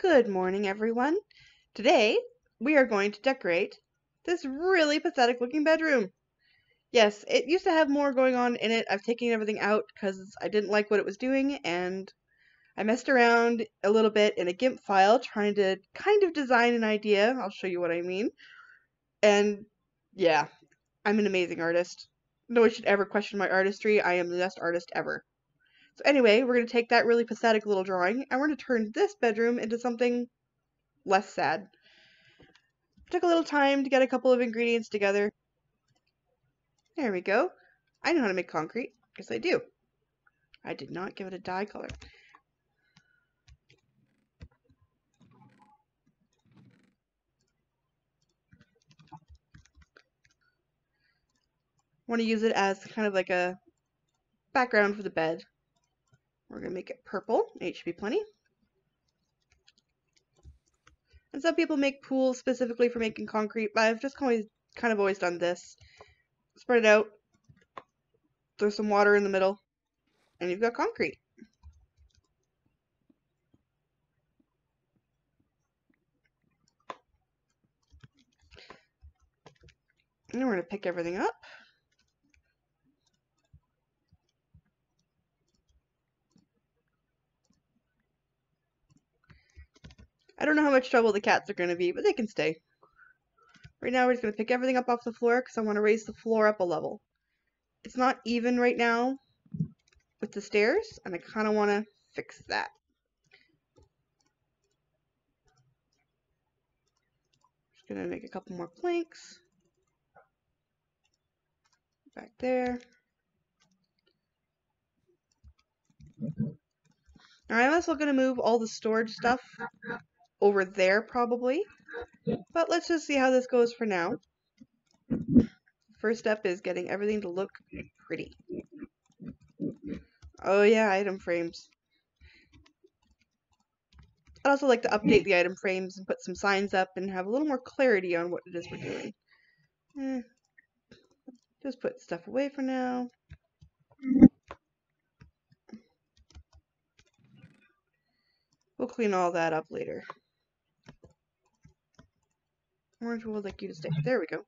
Good morning, everyone. Today, we are going to decorate this really pathetic looking bedroom. Yes, it used to have more going on in it. I've taken everything out because I didn't like what it was doing, and I messed around a little bit in a GIMP file trying to kind of design an idea. I'll show you what I mean. And yeah, I'm an amazing artist. No one should ever question my artistry. I am the best artist ever. So anyway, we're going to take that really pathetic little drawing and we're going to turn this bedroom into something less sad. Took a little time to get a couple of ingredients together. There we go. I know how to make concrete. Yes, I do. I did not give it a dye color. Want to use it as kind of like a background for the bed. We're going to make it purple. It should be plenty. And some people make pools specifically for making concrete, but I've just kind of always done this. Spread it out. Throw some water in the middle. And you've got concrete. And then we're going to pick everything up. I don't know how much trouble the cats are going to be, but they can stay. Right now we're just going to pick everything up off the floor because I want to raise the floor up a level. It's not even right now with the stairs, and I kind of want to fix that. Just going to make a couple more planks. Back there. I'm also going to move all the storage stuff over there probably, but let's just see how this goes for now. First step is getting everything to look pretty. Oh yeah, item frames. I'd also like to update the item frames and put some signs up and have a little more clarity on what it is we're doing. Just put stuff away for now. We'll clean all that up later. Orange would like you to stay. There we go.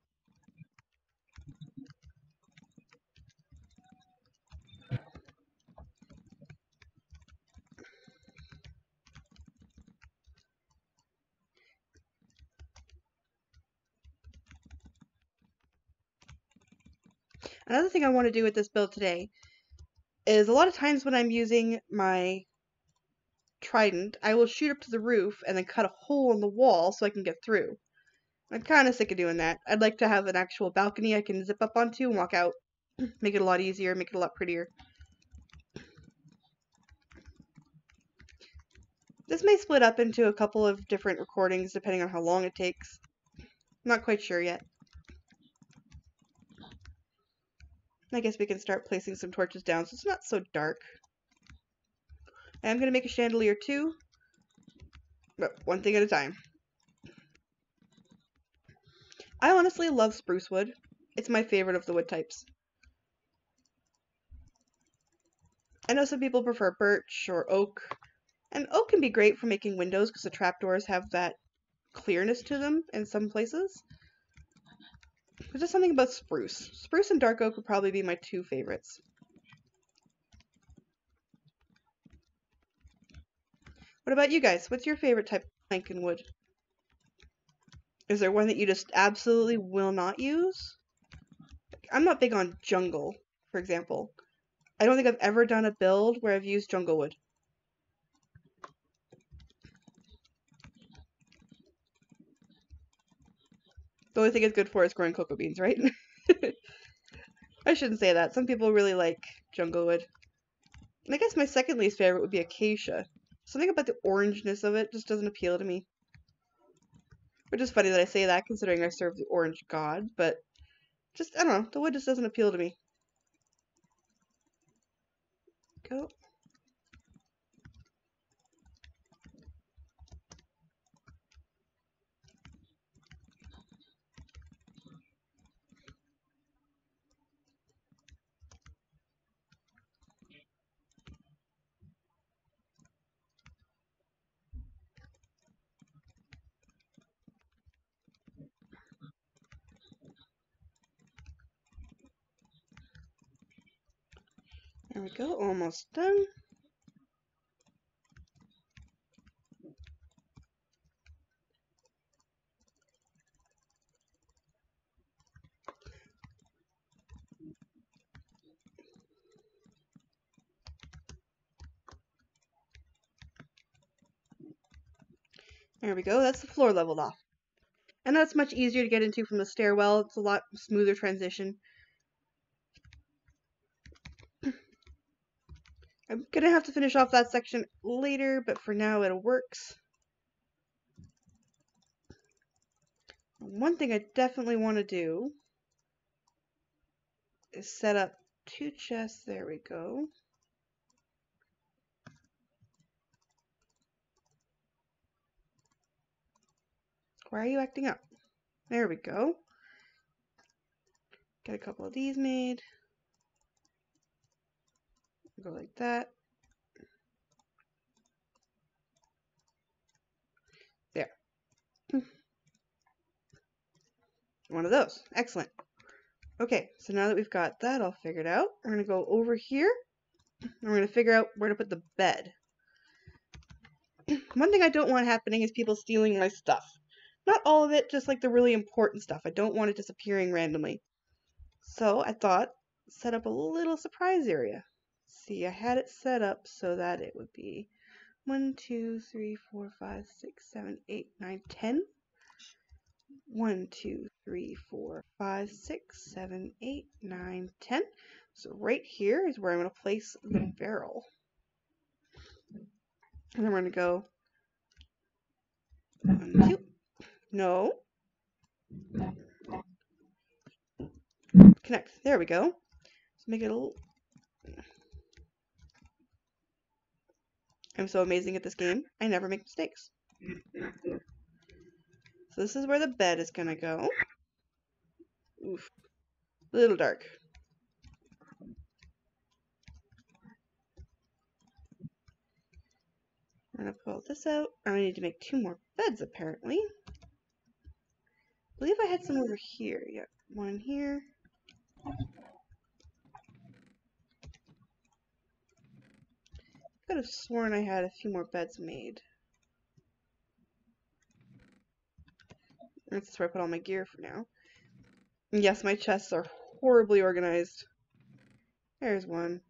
Another thing I want to do with this build today is a lot of times when I'm using my trident, I will shoot up to the roof and then cut a hole in the wall so I can get through. I'm kind of sick of doing that. I'd like to have an actual balcony I can zip up onto and walk out. Make it a lot easier, make it a lot prettier. This may split up into a couple of different recordings depending on how long it takes. I'm not quite sure yet. I guess we can start placing some torches down so it's not so dark. I'm going to make a chandelier too, but one thing at a time. I honestly love spruce wood. It's my favorite of the wood types. I know some people prefer birch or oak, and oak can be great for making windows because the trapdoors have that clearness to them in some places. There's just something about spruce. Spruce and dark oak would probably be my two favorites. What about you guys? What's your favorite type of plank and wood? Is there one that you just absolutely will not use? I'm not big on jungle, for example. I don't think I've ever done a build where I've used jungle wood. The only thing it's good for is growing cocoa beans, right? I shouldn't say that. Some people really like jungle wood. And I guess my second least favorite would be acacia. Something about the orangeness of it just doesn't appeal to me. Which is funny that I say that considering I serve the orange god, but just, I don't know, the wood just doesn't appeal to me. Go. we go, almost done. There we go, that's the floor leveled off. And that's much easier to get into from the stairwell. It's a lot smoother transition. I'm gonna have to finish off that section later, but for now it works. One thing I definitely want to do is set up 2 chests. There we go. Why are you acting up? There we go. Get a couple of these made. Go like that. There. One of those. Excellent. Okay, so now that we've got that all figured out, we're going to go over here and we're going to figure out where to put the bed. One thing I don't want happening is people stealing my stuff. Not all of it, just like the really important stuff. I don't want it disappearing randomly. So I thought, set up a little surprise area. See, I had it set up so that it would be 1, 2, 3, 4, 5, 6, 7, 8, 9, 10. 1, 2, 3, 4, 5, 6, 7, 8, 9, 10. So right here is where I'm going to place the barrel. And then we're going to go 1, 2. No. Connect. There we go. Let's make it a little... I'm so amazing at this game. I never make mistakes. So this is where the bed is going to go. Oof. A little dark. I'm going to pull this out. I need to make 2 more beds, apparently. I believe I had some over here. Yeah, 1 here. I could have sworn I had a few more beds made. That's where I put all my gear for now. And yes, my chests are horribly organized. There's one.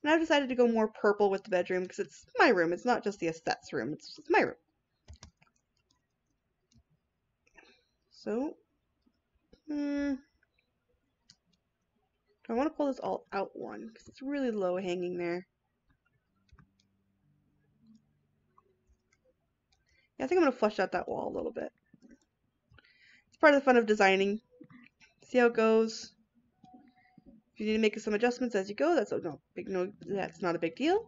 And I've decided to go more purple with the bedroom because it's my room. It's not just the aesthetics room. It's my room. So, I want to pull this all out one because it's really low hanging there. Yeah, I think I'm going to flush out that wall a little bit. It's part of the fun of designing. See how it goes. If you need to make some adjustments as you go, that's not a big deal.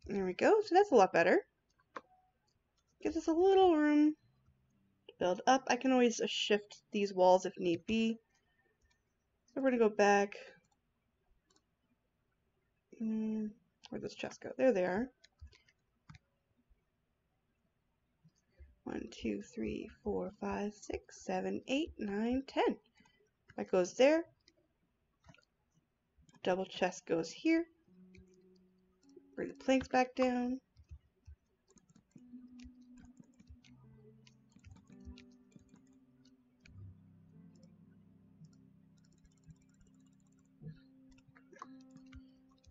There we go. So that's a lot better. Gives us a little room to build up. I can always shift these walls if need be. So we're going to go back. Where'd those chests go? There they are. 1, 2, 3, 4, 5, 6, 7, 8, 9, 10. That goes there. Double chest goes here. Bring the planks back down.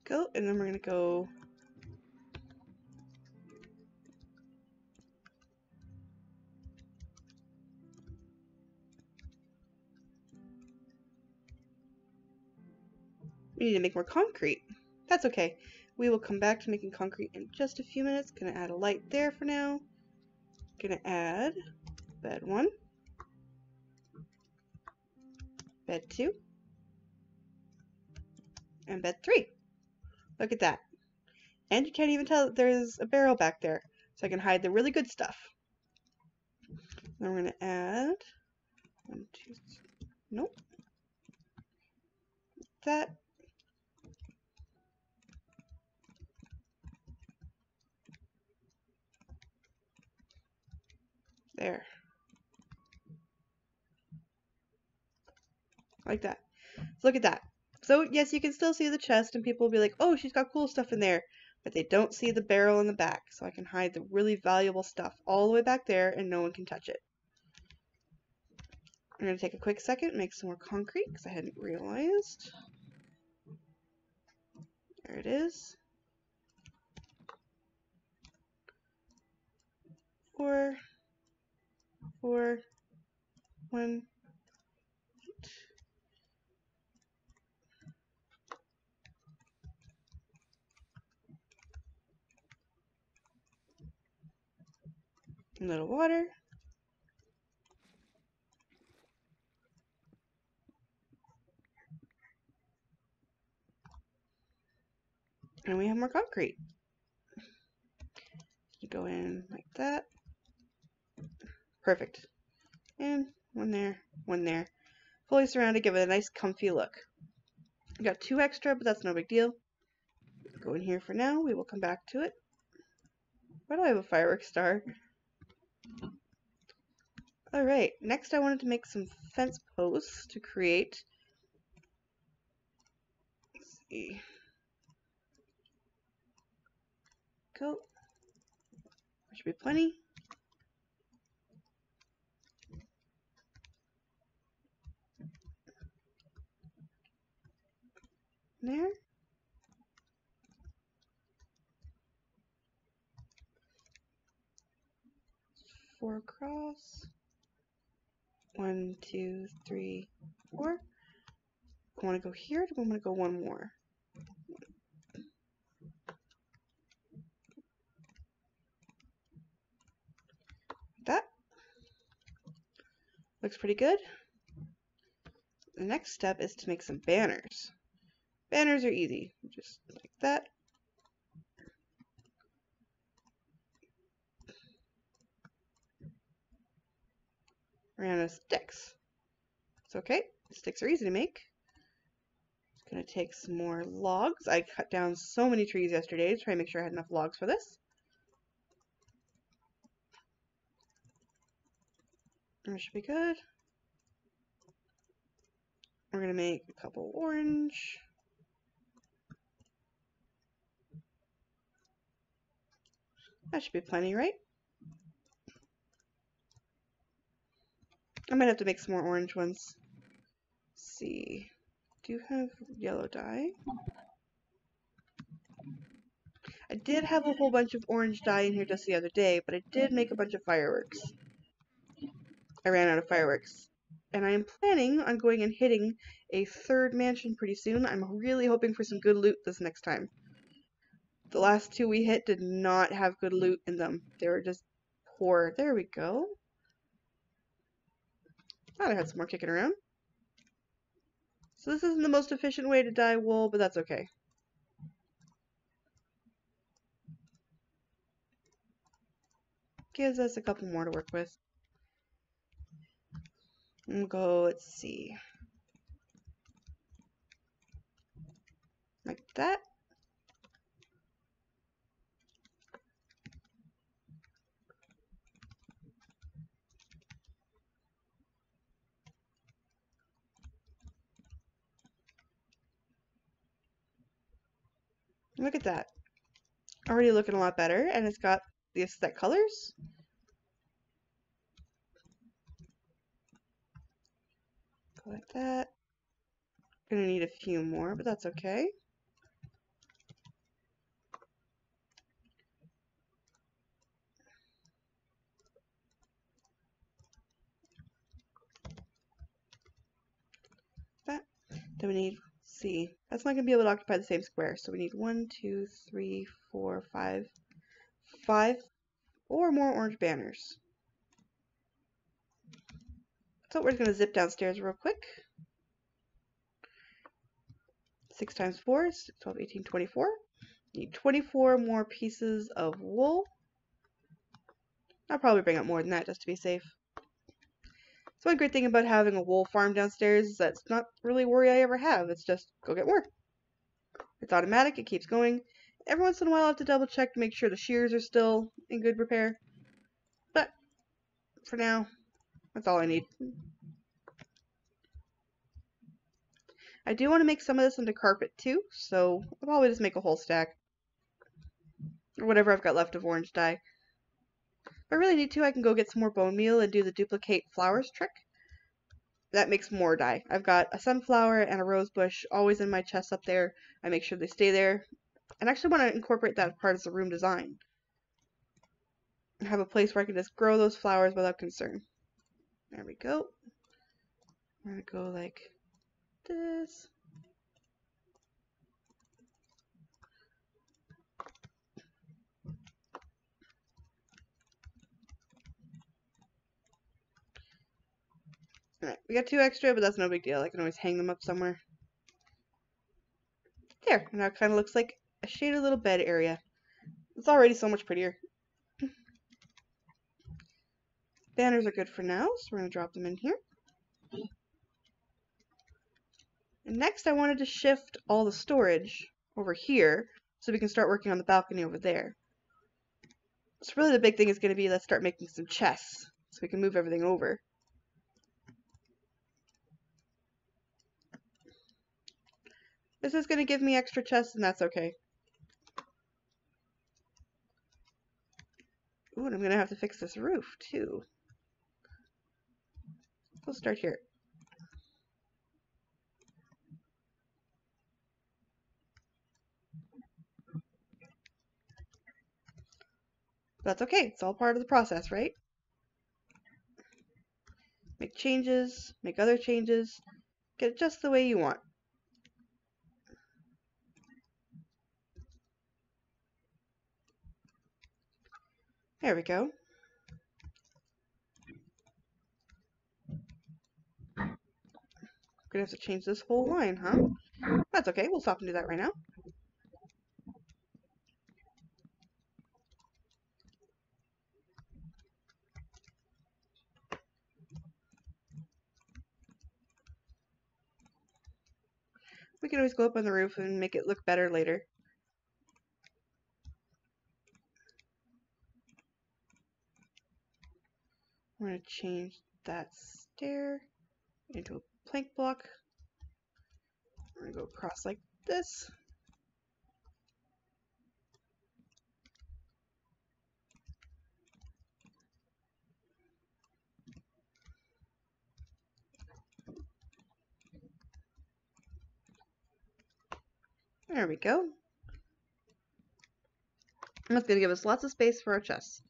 Go, and then we're going to go we need to make more concrete. That's okay. We will come back to making concrete in just a few minutes. Gonna add a light there for now. Gonna add bed 1, bed 2, and bed 3. Look at that. And you can't even tell that there's a barrel back there. So I can hide the really good stuff. Then we're gonna add 1, 2, 3. Nope. that. There. Like that. So look at that. So yes, you can still see the chest and people will be like, oh, she's got cool stuff in there. But they don't see the barrel in the back. So I can hide the really valuable stuff all the way back there and no one can touch it. I'm going to take a quick second and make some more concrete because I hadn't realized. There it is. 4, 4, 1. A little water. And we have more concrete. You go in like that. Perfect. And one there, one there. Fully surrounded, give it a nice comfy look. I got 2 extra, but that's no big deal. Go in here for now. We will come back to it. Why do I have a fireworks star? Alright, next I wanted to make some fence posts to create. Let's see. Go. There should be plenty. There. 4 across. 1, 2, 3, 4. I want to go here, or do I want to go one more? That looks pretty good. The next step is to make some banners. Banners are easy, just like that. Ran out of sticks. It's okay, sticks are easy to make. Just gonna take some more logs. I cut down so many trees yesterday to try and make sure I had enough logs for this. That should be good. We're gonna make a couple orange. That should be plenty, right? I might have to make some more orange ones. Let's see. Do you have yellow dye? I did have a whole bunch of orange dye in here just the other day, but I did make a bunch of fireworks. I ran out of fireworks. And I am planning on going and hitting a 3rd mansion pretty soon. I'm really hoping for some good loot this next time. The last 2 we hit did not have good loot in them. They were just poor. There we go. Thought I had some more kicking around. So this isn't the most efficient way to dye wool, but that's okay. Gives us a couple more to work with. We'll go, let's see. Like that. Look at that. Already looking a lot better, and it's got the aesthetic colors. Go like that. Gonna need a few more, but that's okay. That. Then we need, see, that's not gonna be able to occupy the same square, so we need 1, 2, 3, 4, 5, 5 or more orange banners. So we're just gonna zip downstairs real quick. 6 times 4 is 12, 18, 24. Need 24 more pieces of wool. I'll probably bring up more than that just to be safe. So one great thing about having a wool farm downstairs is that it's not really a worry I ever have. It's just go get more. It's automatic, it keeps going. Every once in a while I have to double check to make sure the shears are still in good repair. But for now, that's all I need. I do want to make some of this into carpet too, so I'll probably just make a whole stack. Or whatever I've got left of orange dye. If I really need to, I can go get some more bone meal and do the duplicate flowers trick. That makes more dye. I've got a sunflower and a rose bush always in my chest up there. I make sure they stay there. And I actually want to incorporate that as part of the room design. Have a place where I can just grow those flowers without concern. There we go. I'm going to go like this. Alright, we got 2 extra, but that's no big deal. I can always hang them up somewhere. There, now it kind of looks like a shaded little bed area. It's already so much prettier. Banners are good for now, so we're going to drop them in here. And next I wanted to shift all the storage over here so we can start working on the balcony over there. So really the big thing is going to be let's start making some chests so we can move everything over. This is going to give me extra chests and that's okay. Ooh, and I'm going to have to fix this roof too. We'll start here. That's okay, it's all part of the process, right? Make changes, make other changes, get it just the way you want. There we go. I'm gonna have to change this whole line, huh? That's okay, we'll stop and do that right now. We can always go up on the roof and make it look better later. We're going to change that stair into a plank block. We're going to go across like this. There we go. And that's going to give us lots of space for our chests.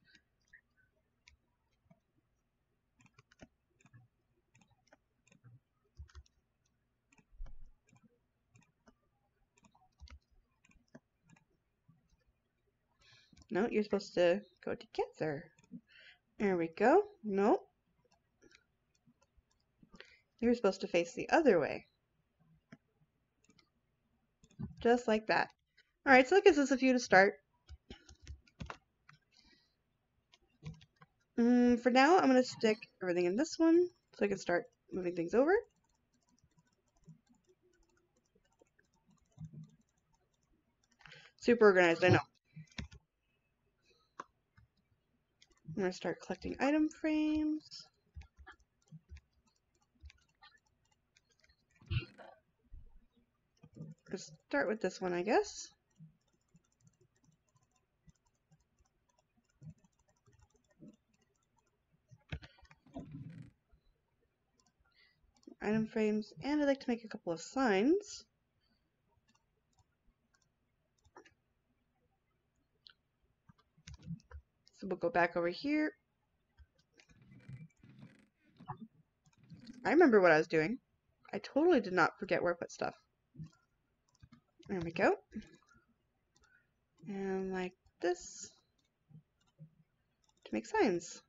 No, you're supposed to go together. There we go. No. You're supposed to face the other way. Just like that. Alright, so that gives us a few to start. For now, I'm going to stick everything in this one so I can start moving things over. Super organized, I know. I'm going to start collecting item frames. Let's start with this one, I guess. Item frames, and I'd like to make a couple of signs. So we'll go back over here. I remember what I was doing. I totally did not forget where I put stuff. There we go. And like this to make signs.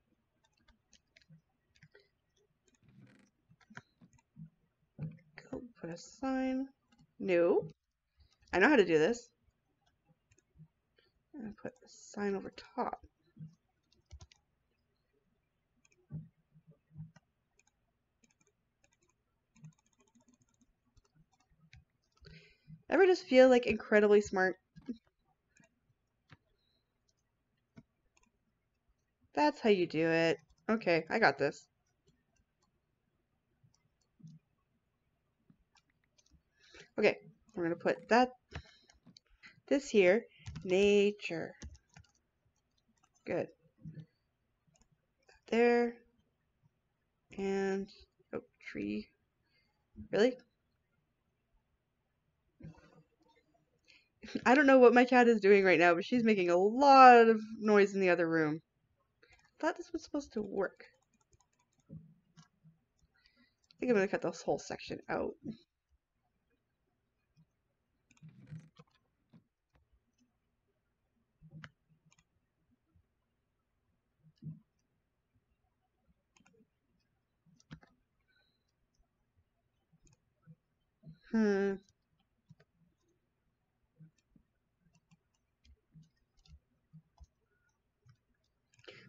Go put a sign. No. I know how to do this. And put a sign over top. Ever just feel like incredibly smart? That's how you do it. Okay, I got this. Okay, we're gonna put this here, nature. Good. There. And, oh, tree. Really? I don't know what my cat is doing right now, but she's making a lot of noise in the other room. I thought this was supposed to work. I think I'm gonna cut this whole section out.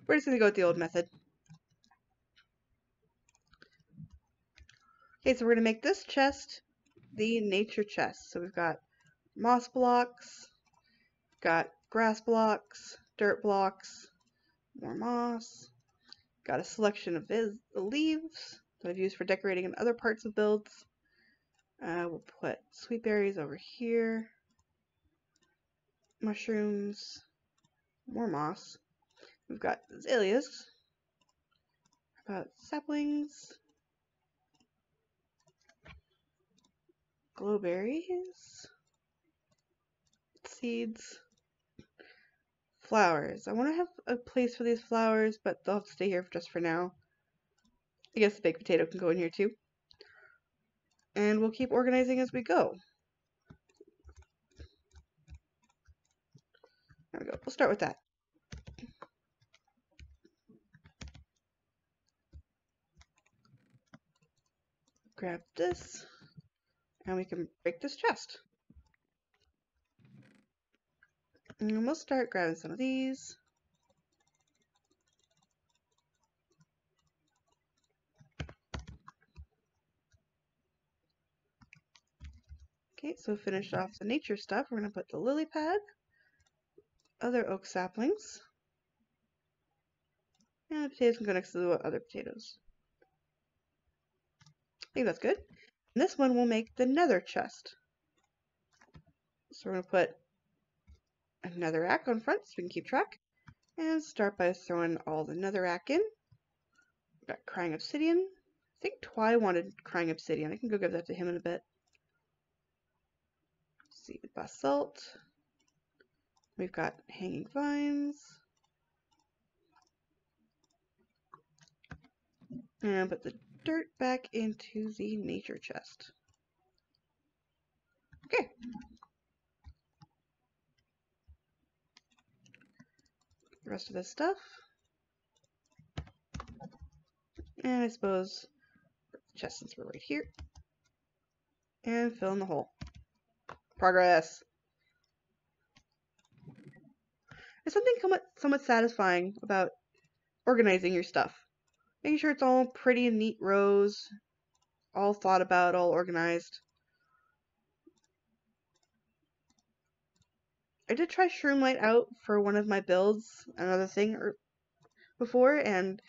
We're just gonna go with the old method. Okay, so we're gonna make this chest the nature chest. So we've got moss blocks, got grass blocks, dirt blocks, more moss. Got a selection of the leaves that I've used for decorating in other parts of builds. We'll put sweet berries over here, mushrooms, more moss. We've got azaleas, got saplings, glowberries, seeds, flowers. I want to have a place for these flowers, but they'll have to stay here just for now. I guess the baked potato can go in here too. And we'll keep organizing as we go. There we go. We'll start with that. Grab this, and we can break this chest. And we'll start grabbing some of these. Okay, so finish off the nature stuff. We're going to put the lily pad, other oak saplings, and the potatoes can go next to the other potatoes. I think that's good. And this one will make the nether chest. So we're going to put a netherrack on front so we can keep track. And start by throwing all the netherrack in. We've got crying obsidian. I think Twy wanted crying obsidian. I can go give that to him in a bit. See, basalt. We've got hanging vines. And put the dirt back into the nature chest. Okay. The rest of this stuff. And I suppose the chest since we're right here. And fill in the hole. Progress. There's something somewhat satisfying about organizing your stuff. Making sure it's all pretty and neat rows, all thought about, all organized. I did try Shroomlight out for one of my builds, another thing before, and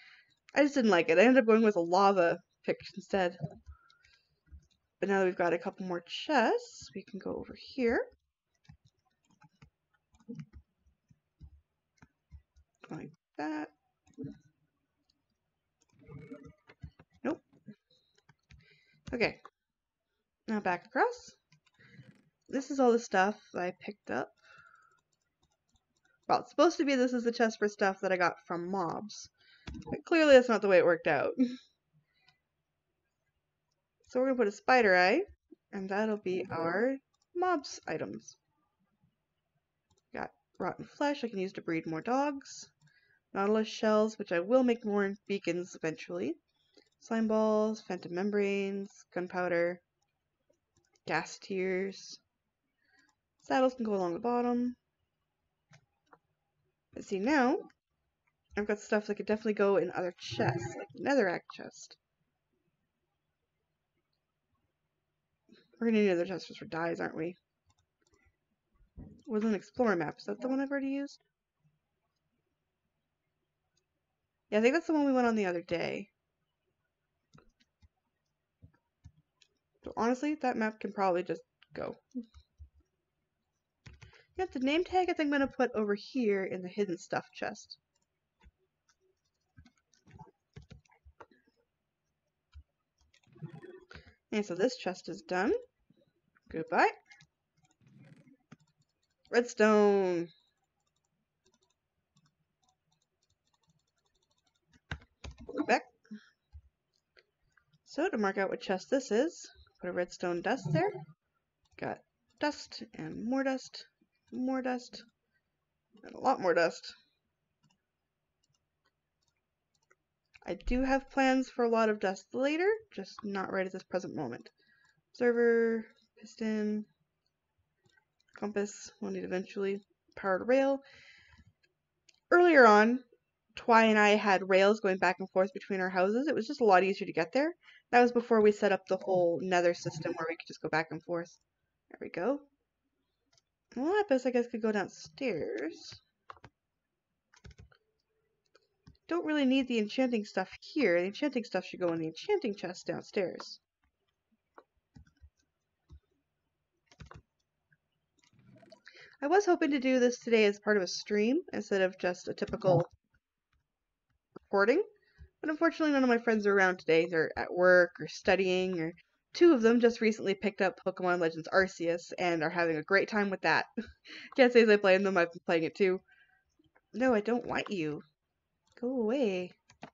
I just didn't like it. I ended up going with a lava pick instead. But now that we've got a couple more chests, we can go over here. Like that. Nope. Okay. Now back across. This is all the stuff I picked up. Well, it's supposed to be this is the chest for stuff that I got from mobs. But clearly that's not the way it worked out. So we're going to put a spider eye, and that'll be our mobs items. Got rotten flesh I can use to breed more dogs. Nautilus shells, which I will make more beacons eventually. Slime balls, phantom membranes, gunpowder, gas tiers. Saddles can go along the bottom. Let's see, now I've got stuff that could definitely go in other chests, like the netherrack chest. We're gonna need another chest just for dyes, aren't we? Was an explorer map. Is that the one I've already used? Yeah, I think that's the one we went on the other day. So honestly, that map can probably just go. Yep, the name tag I think I'm going to put over here in the hidden stuff chest. And so this chest is done. Goodbye. Redstone. Back. So to mark out what chest this is, put a redstone dust there. Got dust and more dust, and a lot more dust. I do have plans for a lot of dust later, just not right at this present moment. Observer, piston, compass, we'll need eventually. Powered rail. Earlier on, Twy and I had rails going back and forth between our houses. It was just a lot easier to get there. That was before we set up the whole nether system where we could just go back and forth. There we go. Well, Lapis, I guess, could go downstairs. Don't really need the enchanting stuff here. The enchanting stuff should go in the enchanting chest downstairs. I was hoping to do this today as part of a stream instead of just a typical recording, but unfortunately none of my friends are around today. They're at work or studying, or two of them just recently picked up Pokemon Legends Arceus and are having a great time with that. Can't say as I played them, I've been playing it too. No, I don't want you. Go away. I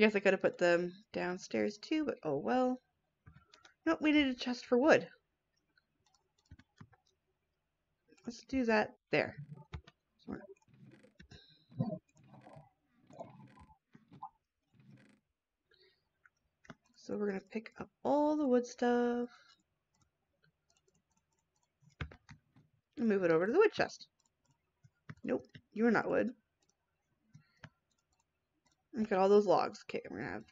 guess I could have put them downstairs too, but oh well. Nope, we need a chest for wood. Let's do that there. So we're going to pick up all the wood stuff and move it over to the wood chest. Nope, you're not wood. Look at all those logs. Okay, we're going to have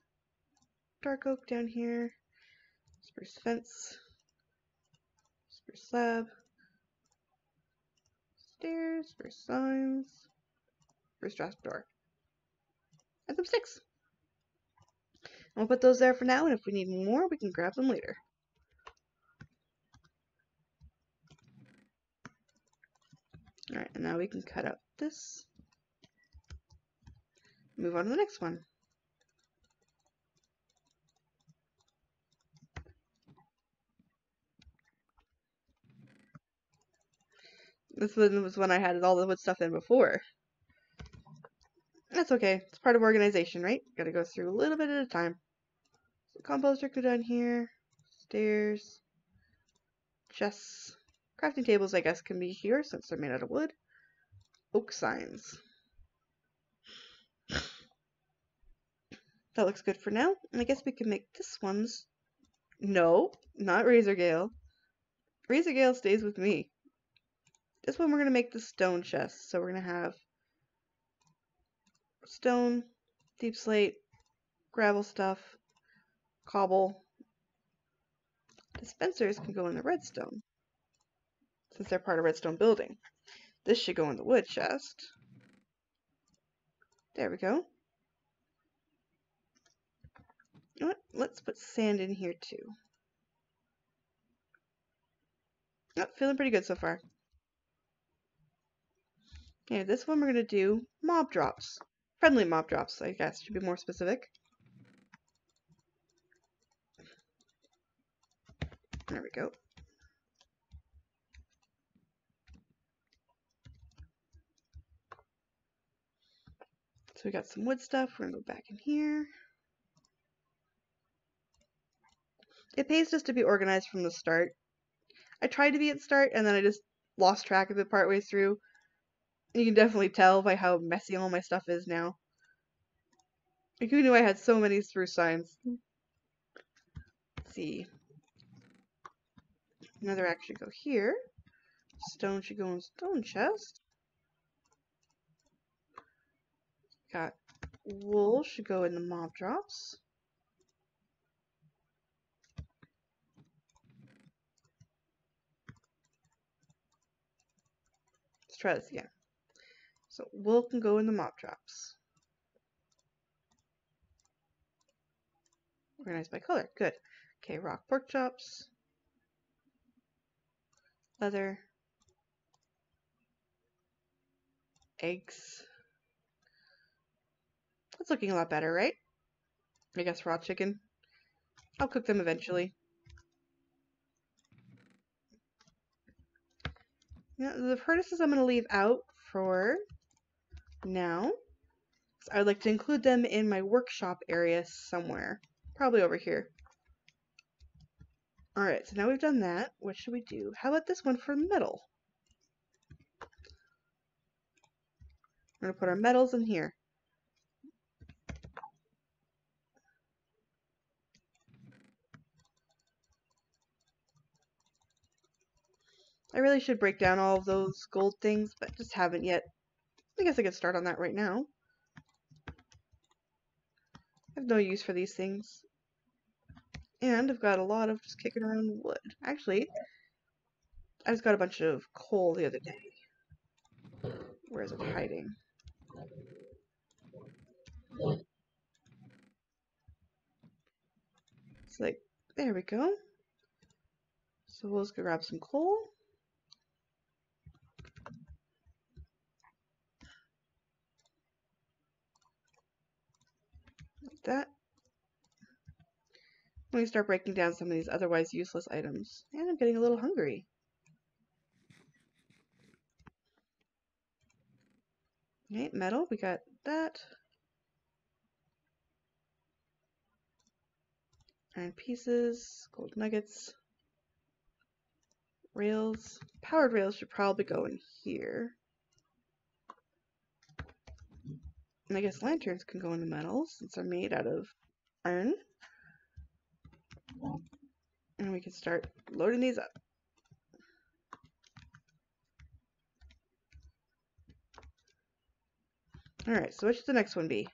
dark oak down here, spruce fence, spruce slab, stairs, spruce signs, spruce trapdoor. And some sticks. And we'll put those there for now, and if we need more, we can grab them later. Alright, and now we can cut out this. Move on to the next one. This one was when I had all the wood stuff in before. That's okay. It's part of organization, right? Gotta go through a little bit at a time. So composter go down here. Stairs. Chests. Crafting tables, I guess, can be here since they're made out of wood. Oak signs. That looks good for now. And I guess we can make this one's... No, not Razorgale. Razorgale stays with me. This one we're going to make the stone chest. So we're going to have stone, deep slate, gravel stuff, cobble. Dispensers can go in the redstone, since they're part of redstone building. This should go in the wood chest. There we go. You know what? Let's put sand in here too. Oh, feeling pretty good so far. Okay, this one we're going to do mob drops. Friendly mob drops, I guess, should be more specific. There we go. So we got some wood stuff. We're going to go back in here. It pays just to be organized from the start. I tried to be at start and then I just lost track of it partway through. You can definitely tell by how messy all my stuff is now. Like, who knew I had so many spruce signs? Let's see. Another axe should go here. Stone should go in stone chest. Got wool should go in the mob drops. try this again. So wool can go in the mop drops. Organized by color. Good. Okay, rock pork chops. Leather. Eggs. That's looking a lot better, right? I guess raw chicken. I'll cook them eventually. Now, the furnaces I'm going to leave out for now. I would like to include them in my workshop area somewhere. Probably over here. Alright, so now we've done that. What should we do? How about this one for metal? We're going to put our metals in here. I really should break down all of those gold things, but just haven't yet. I guess I could start on that right now. I have no use for these things. And I've got a lot of just kicking around wood. Actually, I just got a bunch of coal the other day. Where is it hiding? It's like, there we go. So we'll just go grab some coal. Like that. Let me start breaking down some of these otherwise useless items. And I'm getting a little hungry. Okay, metal, we got that. Iron pieces, gold nuggets, rails. Powered rails should probably go in here. And I guess lanterns can go into metal since they're made out of iron. And we can start loading these up. Alright, so what should the next one be?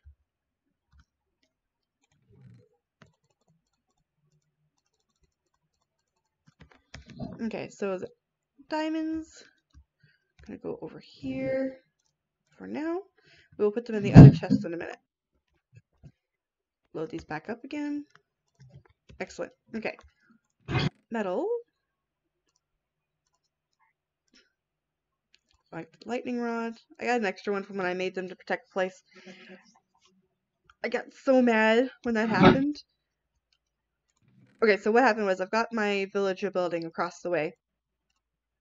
Okay, so the diamonds are going to go over here for now. We will put them in the other chest in a minute. Load these back up again. Excellent. Okay. Metal. Like lightning rod. I got an extra one from when I made them to protect the place. I got so mad when that happened. Okay, so what happened was I've got my villager building across the way.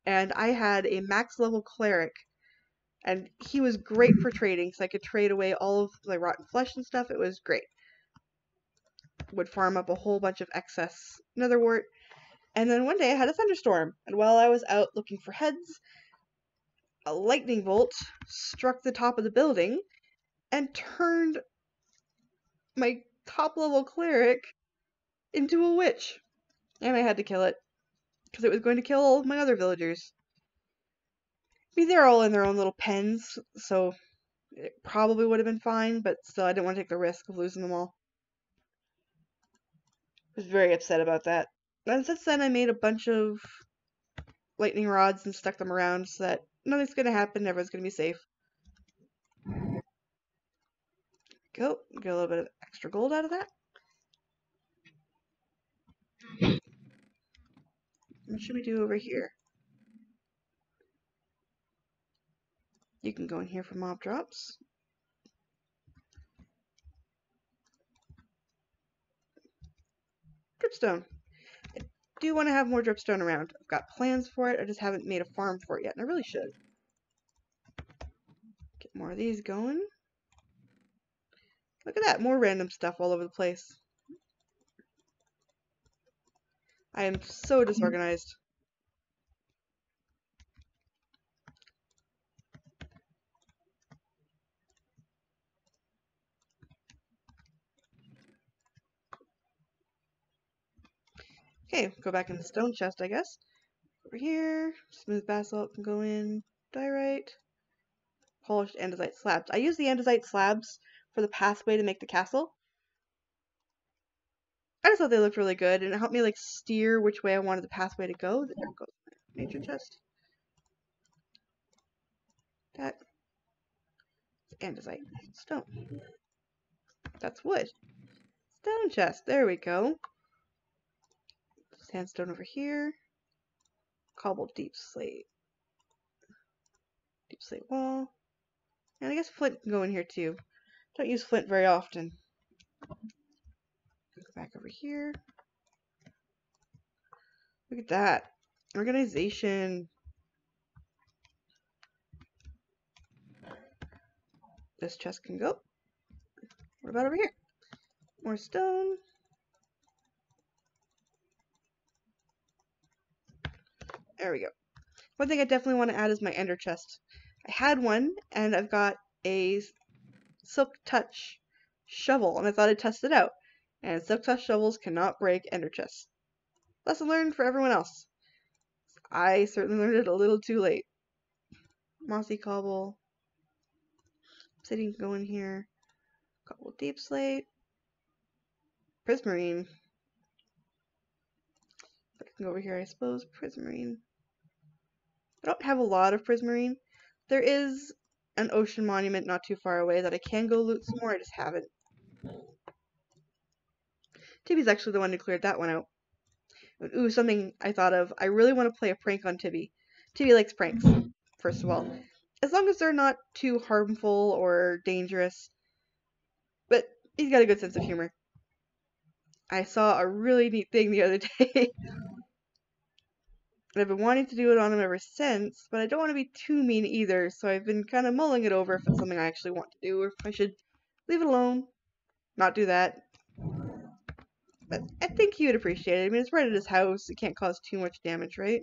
And I had a max level cleric. And he was great for trading, so I could trade away all of the rotten flesh and stuff. It was great. Would farm up a whole bunch of excess nether wart. And then one day I had a thunderstorm. And while I was out looking for heads, a lightning bolt struck the top of the building and turned my top level cleric into a witch. And I had to kill it because it was going to kill all of my other villagers. I mean, they're all in their own little pens, so it probably would have been fine, but still I didn't want to take the risk of losing them all. I was very upset about that. And since then I made a bunch of lightning rods and stuck them around so that nothing's going to happen, everyone's going to be safe. Go, get a little bit of extra gold out of that. What should we do over here? You can go in here for mob drops. Dripstone. I do want to have more dripstone around. I've got plans for it, I just haven't made a farm for it yet, and I really should. Get more of these going. Look at that, more random stuff all over the place. I am so disorganized. Okay, go back in the stone chest, I guess. Over here, smooth basalt can go in. Diorite. Polished andesite slabs. I use the andesite slabs for the pathway to make the castle. I just thought they looked really good, and it helped me like steer which way I wanted the pathway to go. There goes my nature chest. andesite, stone. That's wood. Stone chest. There we go. Sandstone over here. Cobbled deep slate. Deep slate wall. And I guess flint can go in here too. Don't use flint very often. Go back over here. Look at that. Organization. This chest can go. What about over here? More stone. There we go. One thing I definitely want to add is my ender chest. I had one, and I've got a silk touch shovel, and I thought I'd test it out. And silk touch shovels cannot break ender chests. Lesson learned for everyone else. I certainly learned it a little too late. Mossy cobble. Obsidian can go in here. Cobble deep slate. Prismarine. I can go over here, I suppose. Prismarine. I don't have a lot of prismarine. There is an ocean monument not too far away that I can go loot some more. I just haven't. Tibby's actually the one who cleared that one out. Ooh, something I thought of. I really want to play a prank on Tibby. Tibby likes pranks, first of all. As long as they're not too harmful or dangerous. But he's got a good sense of humor. I saw a really neat thing the other day. I've been wanting to do it on him ever since, but I don't want to be too mean either, so I've been kind of mulling it over if it's something I actually want to do, or if I should leave it alone, not do that. But I think he would appreciate it. I mean, it's right at his house. It can't cause too much damage, right?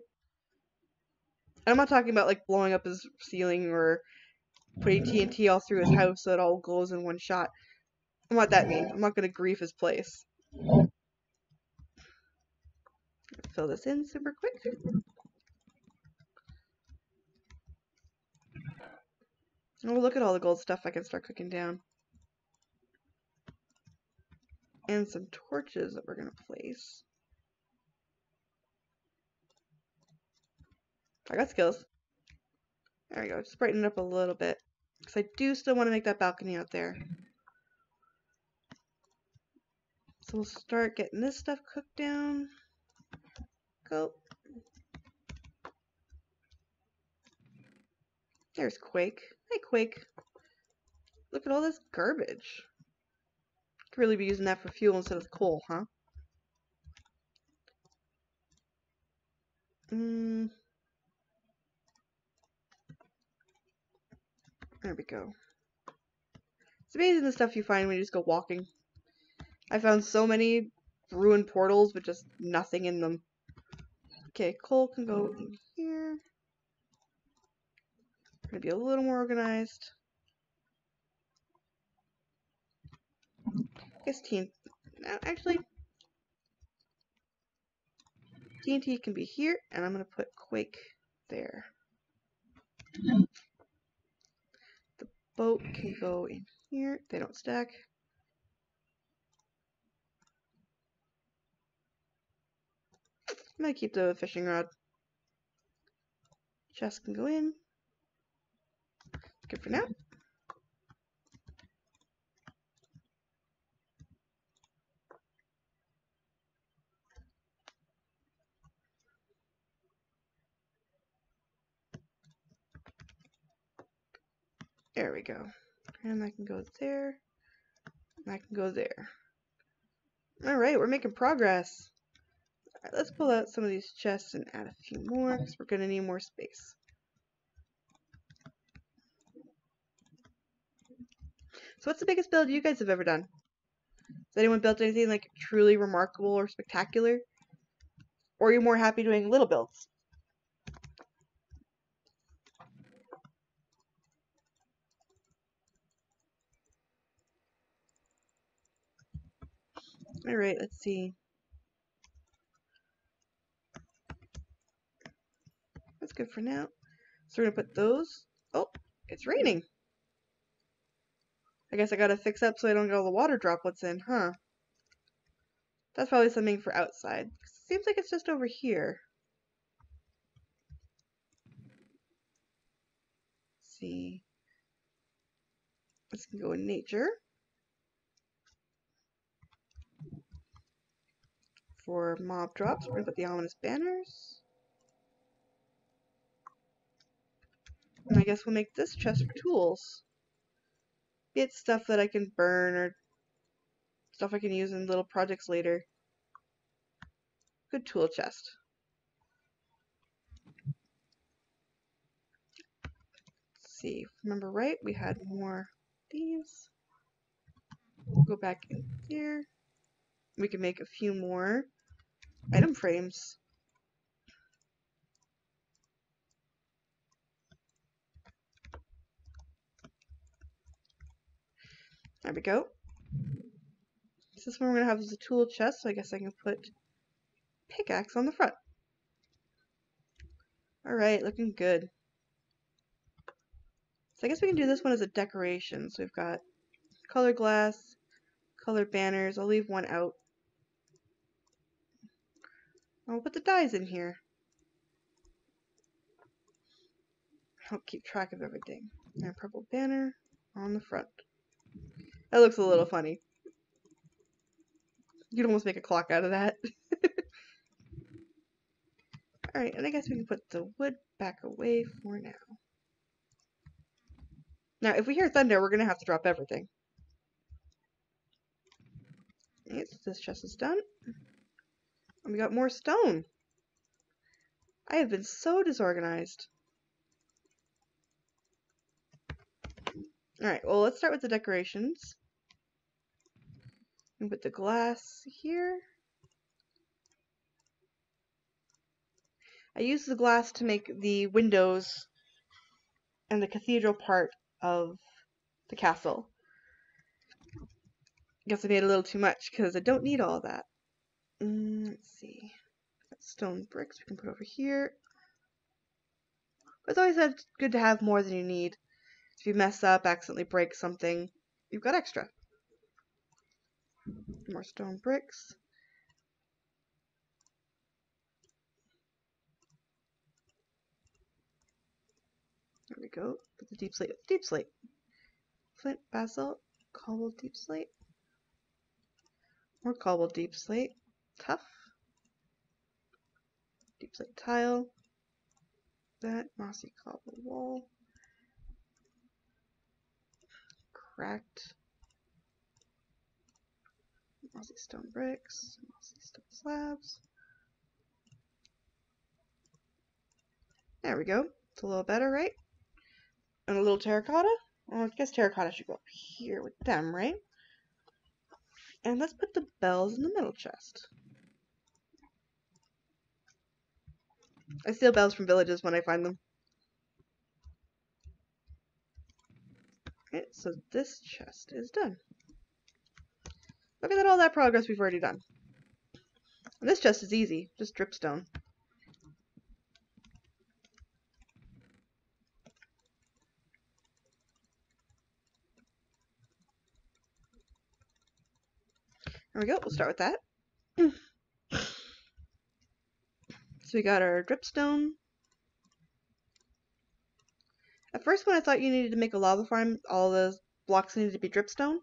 And I'm not talking about, like, blowing up his ceiling or putting TNT all through his house so it all glows in one shot. I'm not that mean. I'm not going to grief his place. Fill this in super quick. Oh, look at all the gold stuff I can start cooking down. And some torches that we're going to place. I got skills. There we go. Just brighten it up a little bit. Because I do still want to make that balcony out there. So we'll start getting this stuff cooked down. Go. There's Quake. Hey, Quake. Look at all this garbage. Could really be using that for fuel instead of coal, huh? There we go. It's amazing the stuff you find when you just go walking. I found so many ruined portals with just nothing in them. Okay, coal can go in here. We're gonna be a little more organized. I guess TNT. Actually, TNT can be here, and I'm gonna put Quake there. The boat can go in here. They don't stack. I'm gonna keep the fishing rod. Chest can go in. Good for now. There we go. And that can go there. And that can go there. Alright, we're making progress. Alright, let's pull out some of these chests and add a few more, because we're going to need more space. So what's the biggest build you guys have ever done? Has anyone built anything like truly remarkable or spectacular? Or are you more happy doing little builds? Alright, let's see. That's good for now. So we're going to put those. Oh, it's raining. I guess I gotta fix up so I don't get all the water droplets in, huh? That's probably something for outside. Seems like it's just over here. Let's see. This can go in nature. For mob drops, we're going to put the ominous banners. And I guess we'll make this chest for tools. Get stuff that I can burn or stuff I can use in little projects later. Good tool chest. Let's see, remember right, we had more of these. We'll go back in here. We can make a few more item frames. There we go. This one we're going to have as a tool chest, so I guess I can put pickaxe on the front. Alright, looking good. So I guess we can do this one as a decoration. So we've got color glass, color banners. I'll leave one out. I'll put the dies in here. Help keep track of everything. And a purple banner on the front. That looks a little funny. You could almost make a clock out of that. Alright, and I guess we can put the wood back away for now. Now, if we hear thunder, we're going to have to drop everything. Okay, so this chest is done. And we got more stone. I have been so disorganized. Alright, well, let's start with the decorations. And put the glass here. I use the glass to make the windows and the cathedral part of the castle. I guess I made a little too much because I don't need all that. Let's see. Got stone bricks we can put over here. But it's always good to have more than you need. If you mess up, accidentally break something, you've got extra. More stone bricks. There we go. Put the deep slate. Deep slate. Flint, basalt, cobbled deep slate. More cobbled deep slate. Tough. Deep slate tile. That mossy cobble wall. Cracked. Mossy stone bricks. Mossy stone slabs. There we go. It's a little better, right? And a little terracotta. Well, I guess terracotta should go up here with them, right? And let's put the bells in the middle chest. I steal bells from villages when I find them. Okay, so this chest is done. Look at all that progress we've already done. And this chest is easy, just dripstone. There we go, we'll start with that. So we got our dripstone. At first when I thought you needed to make a lava farm, all the blocks needed to be dripstone.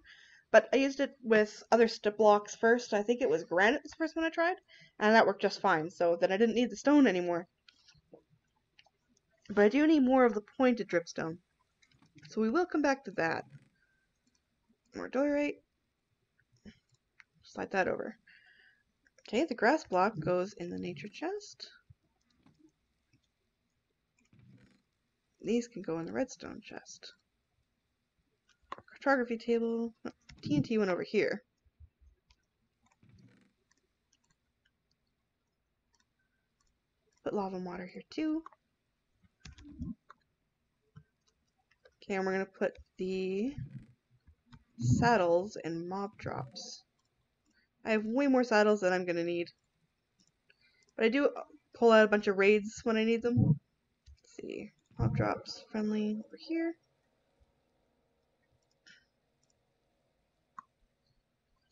But I used it with other blocks first. I think it was granite the first one I tried. And that worked just fine, so then I didn't need the stone anymore. But I do need more of the pointed dripstone. So we will come back to that. More diorite. Slide that over. Okay, the grass block goes in the nature chest. These can go in the redstone chest. Cartography table. Oh, TNT went over here. Put lava and water here too. Okay, and we're going to put the saddles and mob drops. I have way more saddles than I'm going to need. But I do pull out a bunch of raids when I need them. Let's see. Mob drops friendly over here.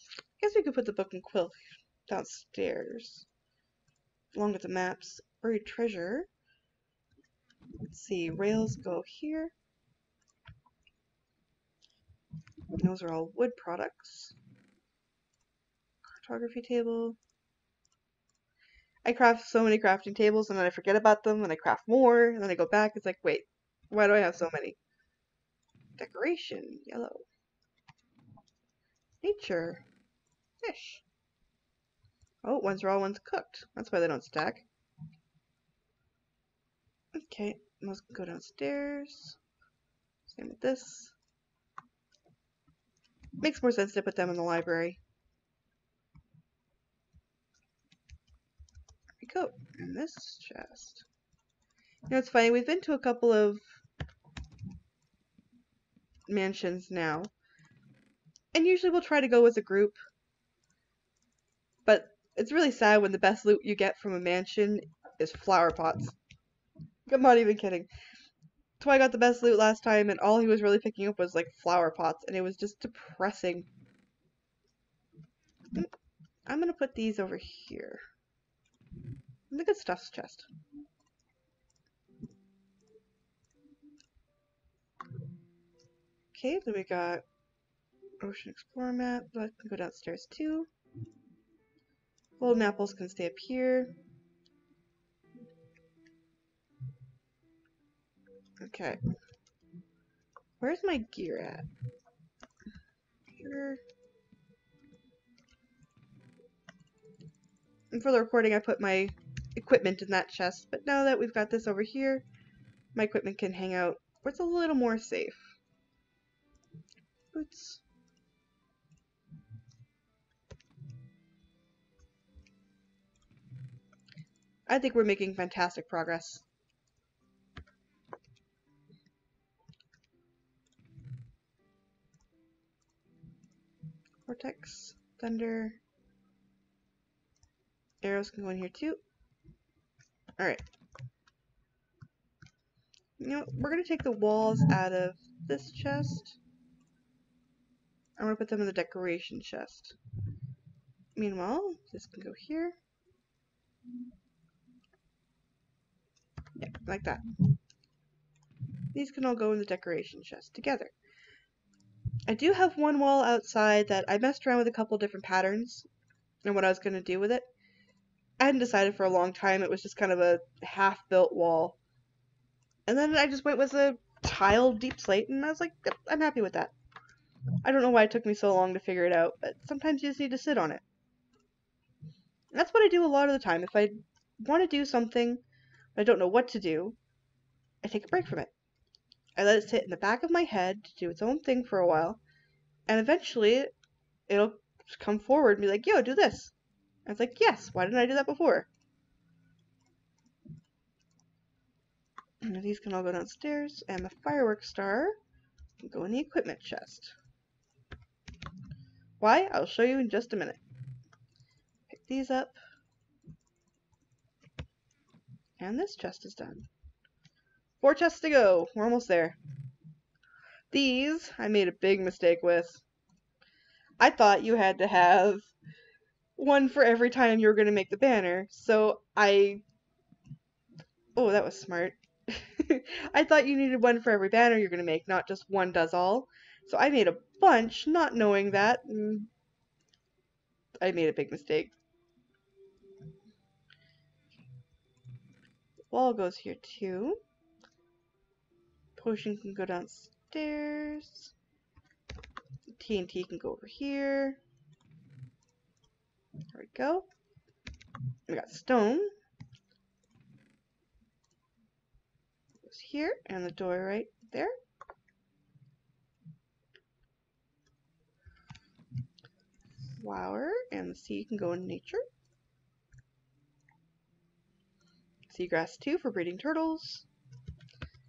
I guess we could put the book and quill downstairs. Along with the maps. Buried treasure. Let's see. Rails go here. Those are all wood products. Cartography table. I craft so many crafting tables and then I forget about them and I craft more and then I go back. It's like, wait, why do I have so many? Decoration, yellow. Nature, fish. Oh, one's raw, one's cooked. That's why they don't stack. Okay, let's go downstairs. Same with this. Makes more sense to put them in the library. There we go. And this chest. You know, it's funny, we've been to a couple of mansions now. And usually we'll try to go as a group. But it's really sad when the best loot you get from a mansion is flower pots. I'm not even kidding. That's why I got the best loot last time, and all he was really picking up was like flower pots, and it was just depressing. I'm gonna put these over here. In the good stuff's chest. Okay, then we got Ocean Explorer map. That can go downstairs too. Golden apples can stay up here. Okay. Where's my gear at? Here. And for the recording, I put my equipment in that chest, but now that we've got this over here, my equipment can hang out where it's a little more safe. Boots. I think we're making fantastic progress. Vortex, thunder. Arrows can go in here too. Alright. You know, we're going to take the walls out of this chest. I'm going to put them in the decoration chest. Meanwhile, this can go here. Yeah, like that. These can all go in the decoration chest together. I do have one wall outside that I messed around with a couple different patterns and what I was going to do with it. I hadn't decided for a long time. It was just kind of a half-built wall. And then I just went with a tiled deep slate, and I was like, yep, I'm happy with that. I don't know why it took me so long to figure it out, but sometimes you just need to sit on it. And that's what I do a lot of the time. If I want to do something, but I don't know what to do, I take a break from it. I let it sit in the back of my head to do its own thing for a while, and eventually it'll come forward and be like, yo, do this. And it's like, yes, why didn't I do that before? These can all go downstairs, and the fireworks star can go in the equipment chest. Why? I'll show you in just a minute. Pick these up. And this chest is done. 4 chests to go. We're almost there. These, I made a big mistake with. I thought you had to have one for every time you were going to make the banner. So oh, that was smart. I thought you needed one for every banner you're going to make, not just one does all. So I made a bunch, not knowing that. And I made a big mistake. Wall goes here too. Potion can go downstairs. TNT can go over here. There we go. We got stone. Goes here, and the door right there. Flower, and the sea can go in nature. Seagrass 2 for breeding turtles.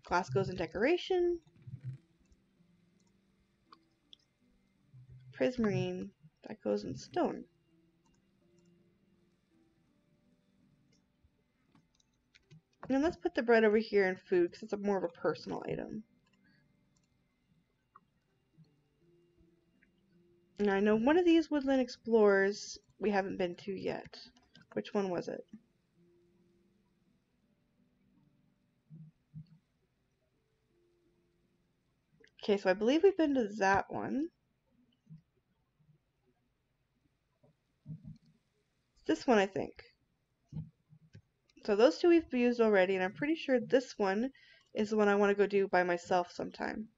Glass goes in decoration. Prismarine, that goes in stone. And let's put the bread over here in food because it's more of a personal item. And I know one of these woodland explorers we haven't been to yet. Which one was it? Okay, so I believe we've been to that one. This one, I think. So those two we've used already, and I'm pretty sure this one is the one I want to go do by myself sometime.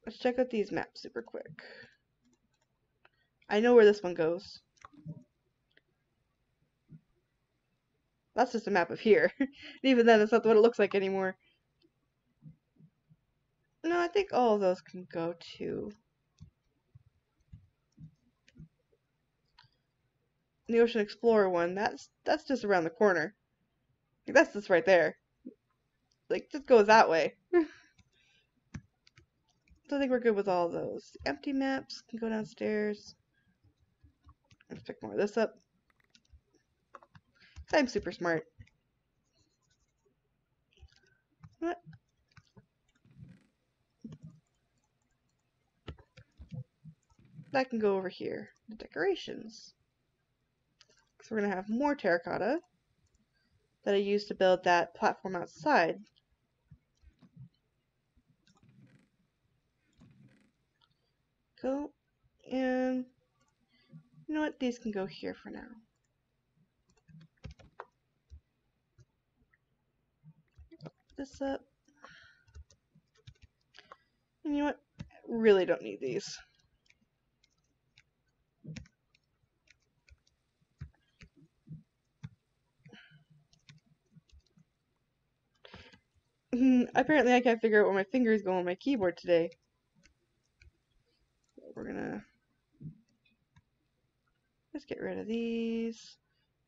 Let's check out these maps super quick. I know where this one goes. That's just a map of here. Even then, that's not what it looks like anymore. No, I think all of those can go to the Ocean Explorer one. That's just around the corner. That's just right there. Like, just go that way. So I think we're good with all those. The empty maps can go downstairs. Let's pick more of this up. I'm super smart. What? That can go over here. The decorations. So we're going to have more terracotta that I used to build that platform outside. Go, and you know what? These can go here for now. This up. And you know what? Really don't need these. Apparently I can't figure out where my fingers go on my keyboard today. We're gonna just get rid of these.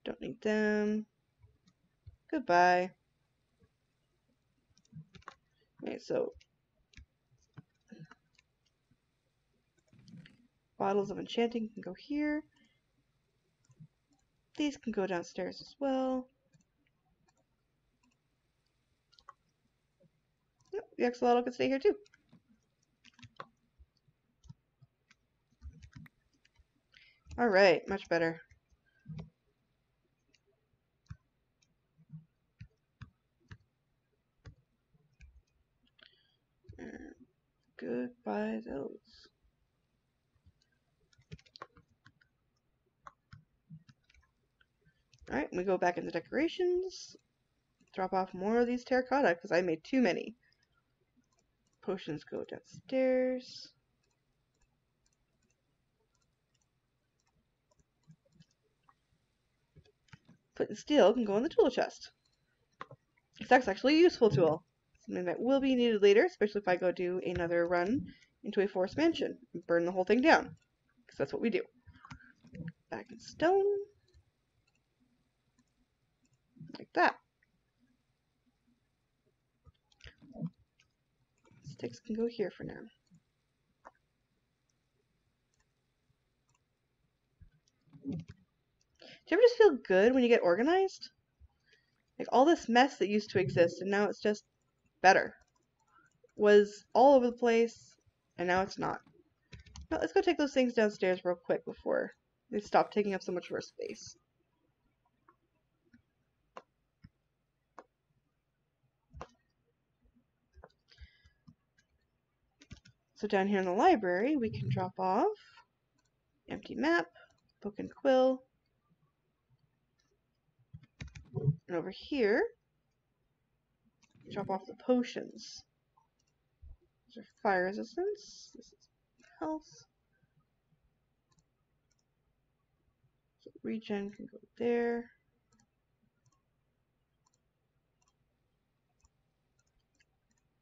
Don't need them. Goodbye. Okay, so bottles of enchanting can go here. These can go downstairs as well. Yep, the axolotl can stay here too. Alright, much better. And goodbye those. Alright, we go back into decorations. Drop off more of these terracotta because I made too many. Potions go downstairs. Flint and steel can go in the tool chest. That's actually a useful tool. Something that will be needed later, especially if I go do another run into a forest mansion and burn the whole thing down. Because that's what we do. Back in stone. Like that. Sticks can go here for now. Do you ever just feel good when you get organized? Like all this mess that used to exist and now it's just better. Was all over the place and now it's not. Now let's go take those things downstairs real quick before they stop taking up so much of our space. So down here in the library we can drop off empty map, book and quill, and over here drop off the potions. These are fire resistance. This is health. So regen can go there.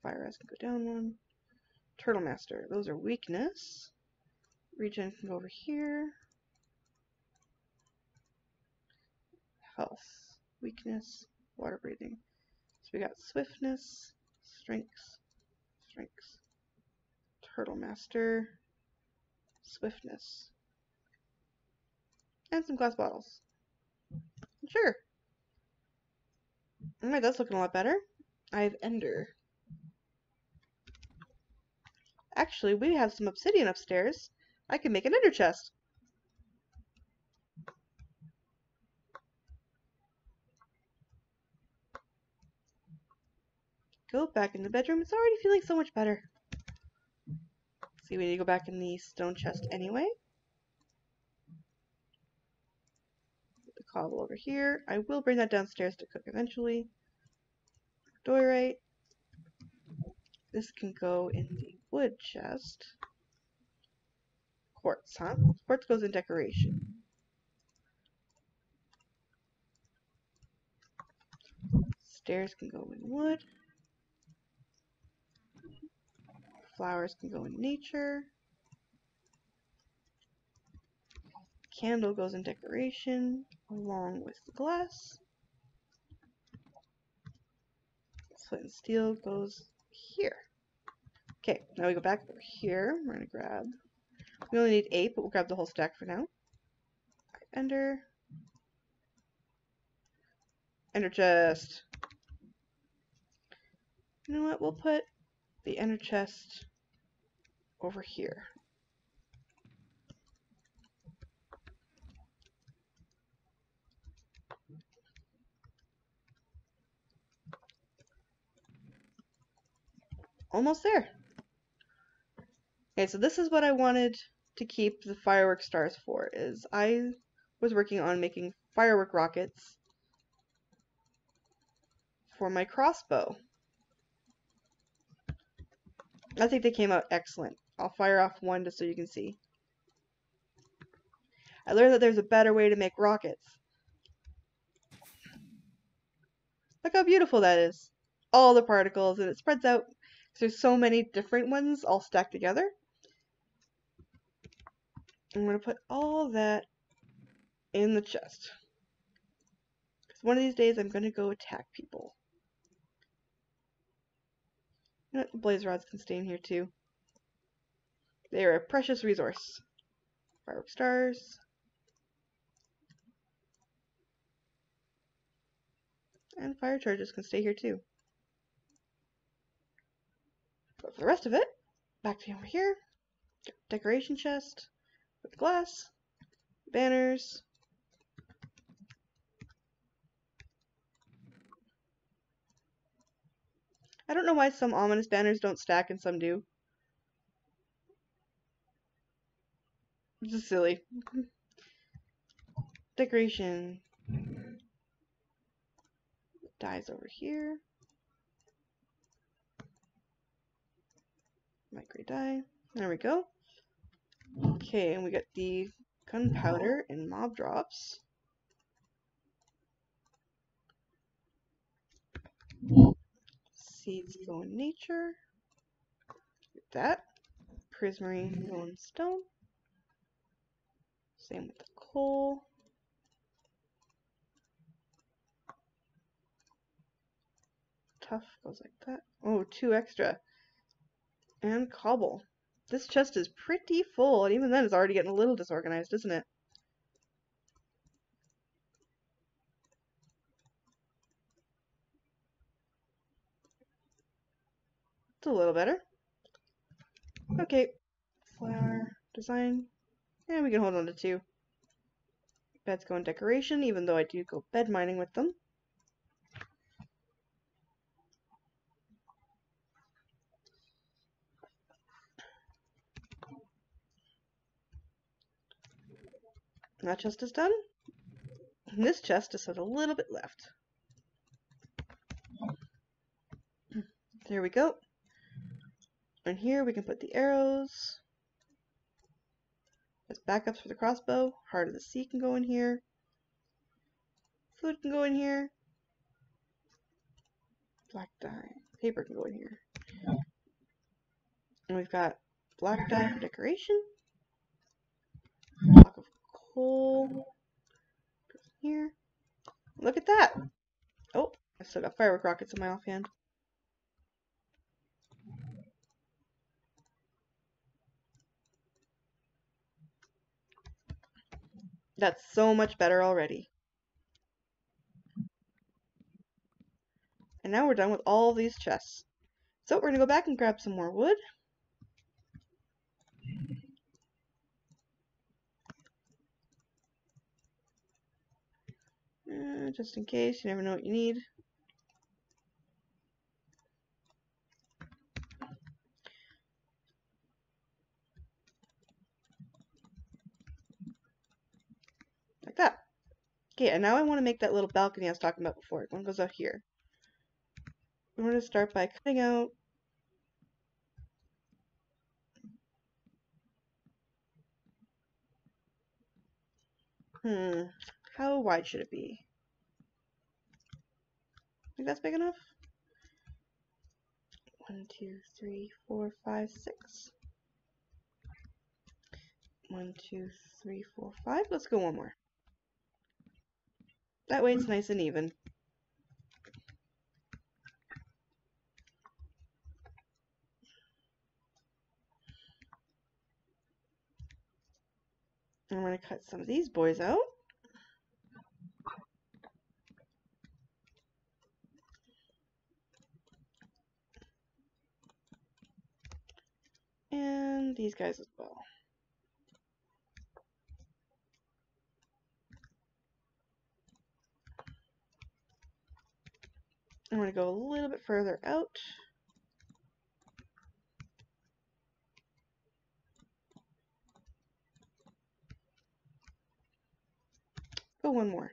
Fire res can go down one. Turtle Master, those are weakness. Regen can go over here. Health, weakness, water breathing. So we got swiftness, strength, Turtle Master, swiftness, and some glass bottles. Sure. Alright, that's looking a lot better. I have Ender. Actually, we have some obsidian upstairs. I can make an Ender chest. Go back in the bedroom. It's already feeling so much better. See, we need to go back in the stone chest anyway. The cobble over here. I will bring that downstairs to cook eventually. Diorite. This can go in the wood chest. Quartz, huh? Quartz goes in decoration. Stairs can go in wood. Flowers can go in nature. Candle goes in decoration along with the glass. Flint and steel goes here. Okay, now we go back over here. We're going to grab, we only need 8, but we'll grab the whole stack for now. Ender. Ender chest. You know what? We'll put the ender chest over here. Almost there. Okay, so this is what I wanted to keep the firework stars for, is I was working on making firework rockets for my crossbow. I think they came out excellent. I'll fire off one just so you can see. I learned that there's a better way to make rockets. Look how beautiful that is. All the particles, and it spreads out. There's so many different ones all stacked together. I'm going to put all that in the chest. Because one of these days I'm going to go attack people. You know what? The blaze rods can stay in here too. They are a precious resource. Firework stars. And fire charges can stay here too. But for the rest of it, back to over here. Decoration chest with glass, banners. I don't know why some ominous banners don't stack and some do. It's just silly. Decoration. Dies over here. Micro dye. There we go. Okay, and we got the gunpowder and mob drops. Seeds go in nature. Get that. Prismarine go in stone. Same with the coal. Tough goes like that. Oh, 2 extra. And cobble. This chest is pretty full, and even then it's already getting a little disorganized, isn't it? It's a little better. Okay. Flower design. And we can hold on to 2. Beds go in decoration, even though I do go bed mining with them. And that chest is done. And this chest just has a little bit left. There we go. And here we can put the arrows. As backups for the crossbow. Heart of the Sea can go in here. Food can go in here. Black dye. Paper can go in here. And we've got black dye for decoration. Block of coal. Goes in here. Look at that! Oh, I still got firework rockets in my offhand. That's so much better already. And now we're done with all these chests. So we're going to go back and grab some more wood. Just in case, you never know what you need. Like that. Okay, and now I want to make that little balcony I was talking about before. One goes out here. We're going to start by cutting out how wide should it be? Think that's big enough? 1, 2, 3, 4, 5, 6. 1, 2, 3, 4, 5. Let's go one more. That way it's nice and even. I'm going to cut some of these boys out. And these guys as well. I'm going to go a little bit further out. Go one more.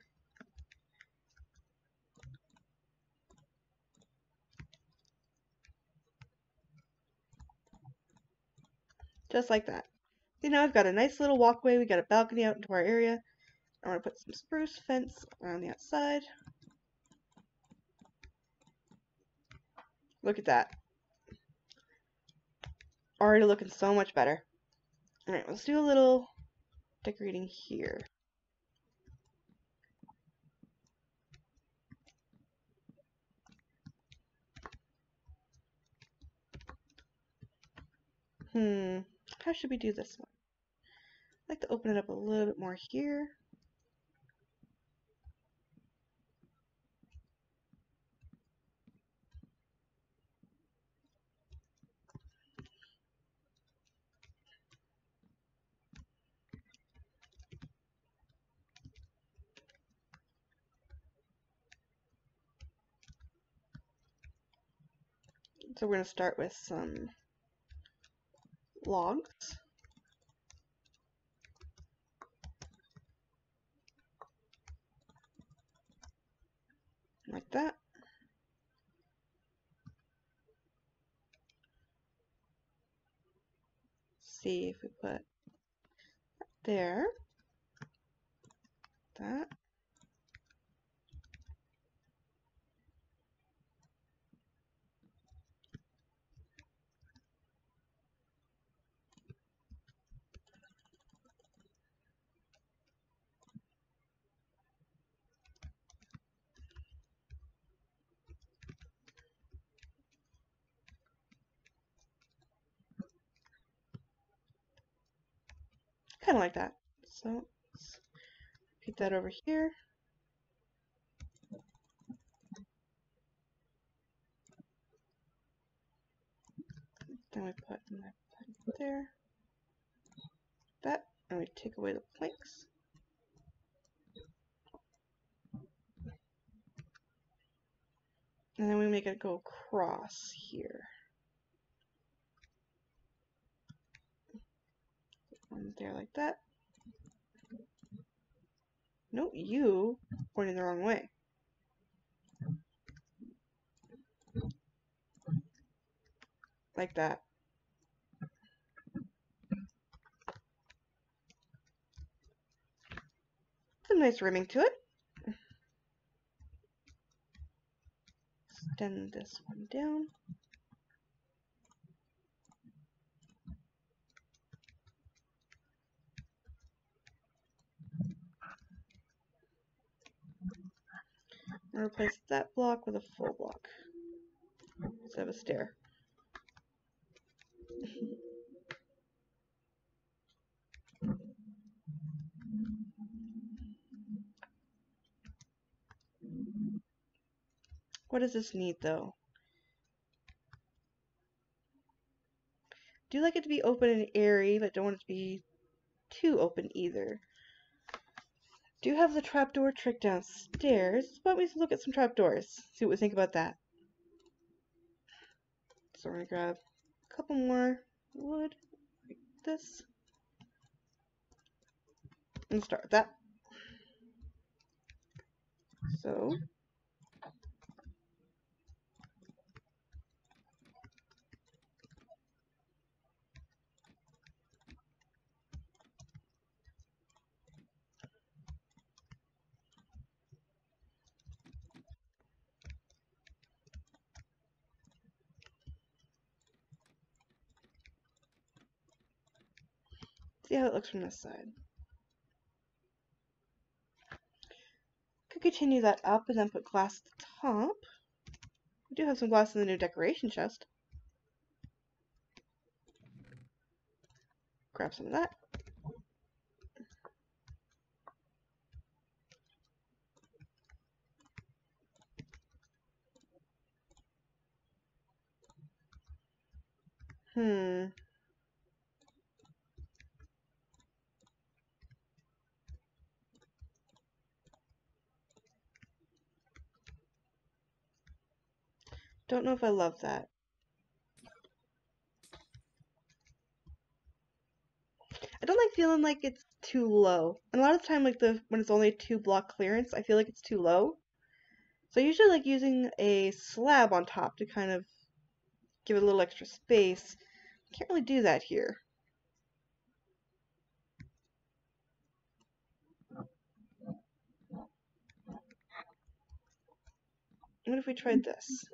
Just like that. See, now I've got a nice little walkway. We got a balcony out into our area. I'm going to put some spruce fence around the outside. Look at that. Already looking so much better. Alright, let's do a little decorating here. How should we do this one? I'd like to open it up a little bit more here. So we're going to start with some logs. Like that. See if we put there. That. Kind of like that. So let's repeat that over here. Then we put there. That. And we take away the planks. And then we make it go across here. One there like that. No, you pointing the wrong way. Like that. Some nice rimming to it. Extend this one down. And replace that block with a full block instead of a stair. What does this need though? Do like it to be open and airy, but don't want it to be too open either. Do have the trapdoor trick downstairs, but we look at some trapdoors. See what we think about that. So we're gonna grab a couple more wood like this. And start with that. So, see how it looks from this side. Could continue that up and then put glass at the top. We do have some glass in the new decoration chest. Grab some of that. Don't know if I love that. I don't like feeling like it's too low. And a lot of the time, like when it's only 2 block clearance, I feel like it's too low. So I usually like using a slab on top to kind of give it a little extra space. Can't really do that here. What if we tried this?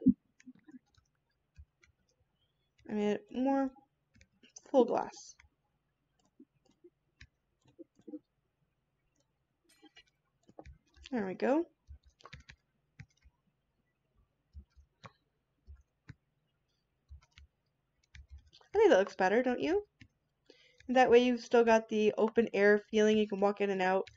I made it more full glass. There we go. I think that looks better, don't you? And that way you've still got the open air feeling. You can walk in and out.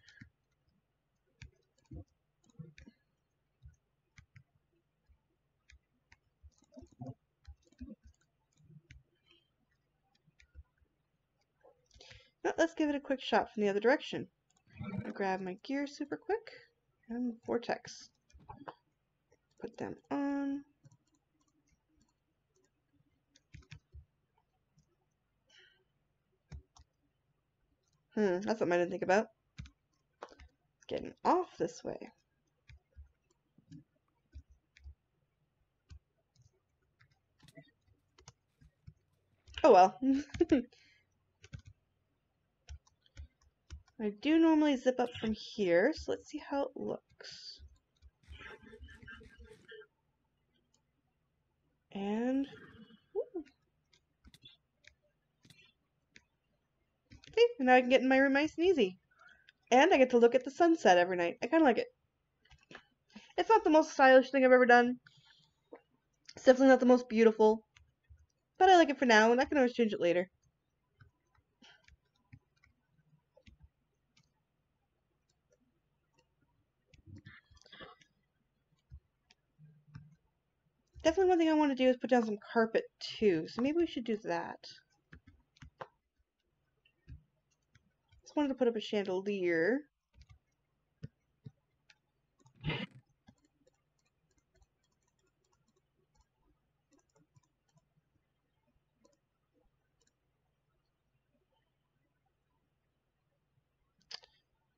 Now let's give it a quick shot from the other direction. I'll grab my gear super quick and vortex. Put them on. That's something I didn't think about. Getting off this way. Oh well. I do normally zip up from here, so let's see how it looks. And okay, now I can get in my room nice and easy. And I get to look at the sunset every night. I kind of like it. It's not the most stylish thing I've ever done. It's definitely not the most beautiful. But I like it for now, and I can always change it later. Definitely one thing I want to do is put down some carpet too, so maybe we should do that. Just wanted to put up a chandelier.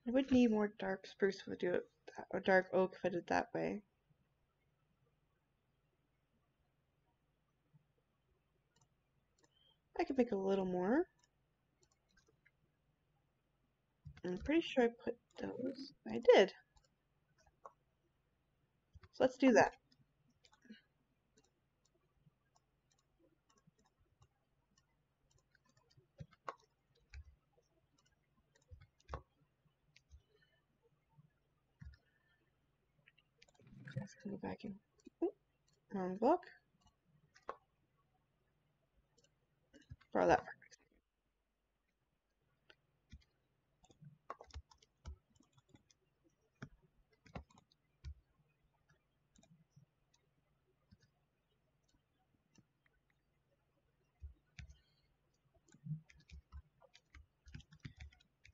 I would need more dark spruce if I do it, or dark oak if I did it that way. I could make a little more. I'm pretty sure I put those. I did. So let's do that. Let's go back in. Ooh, wrong book. Borrow that.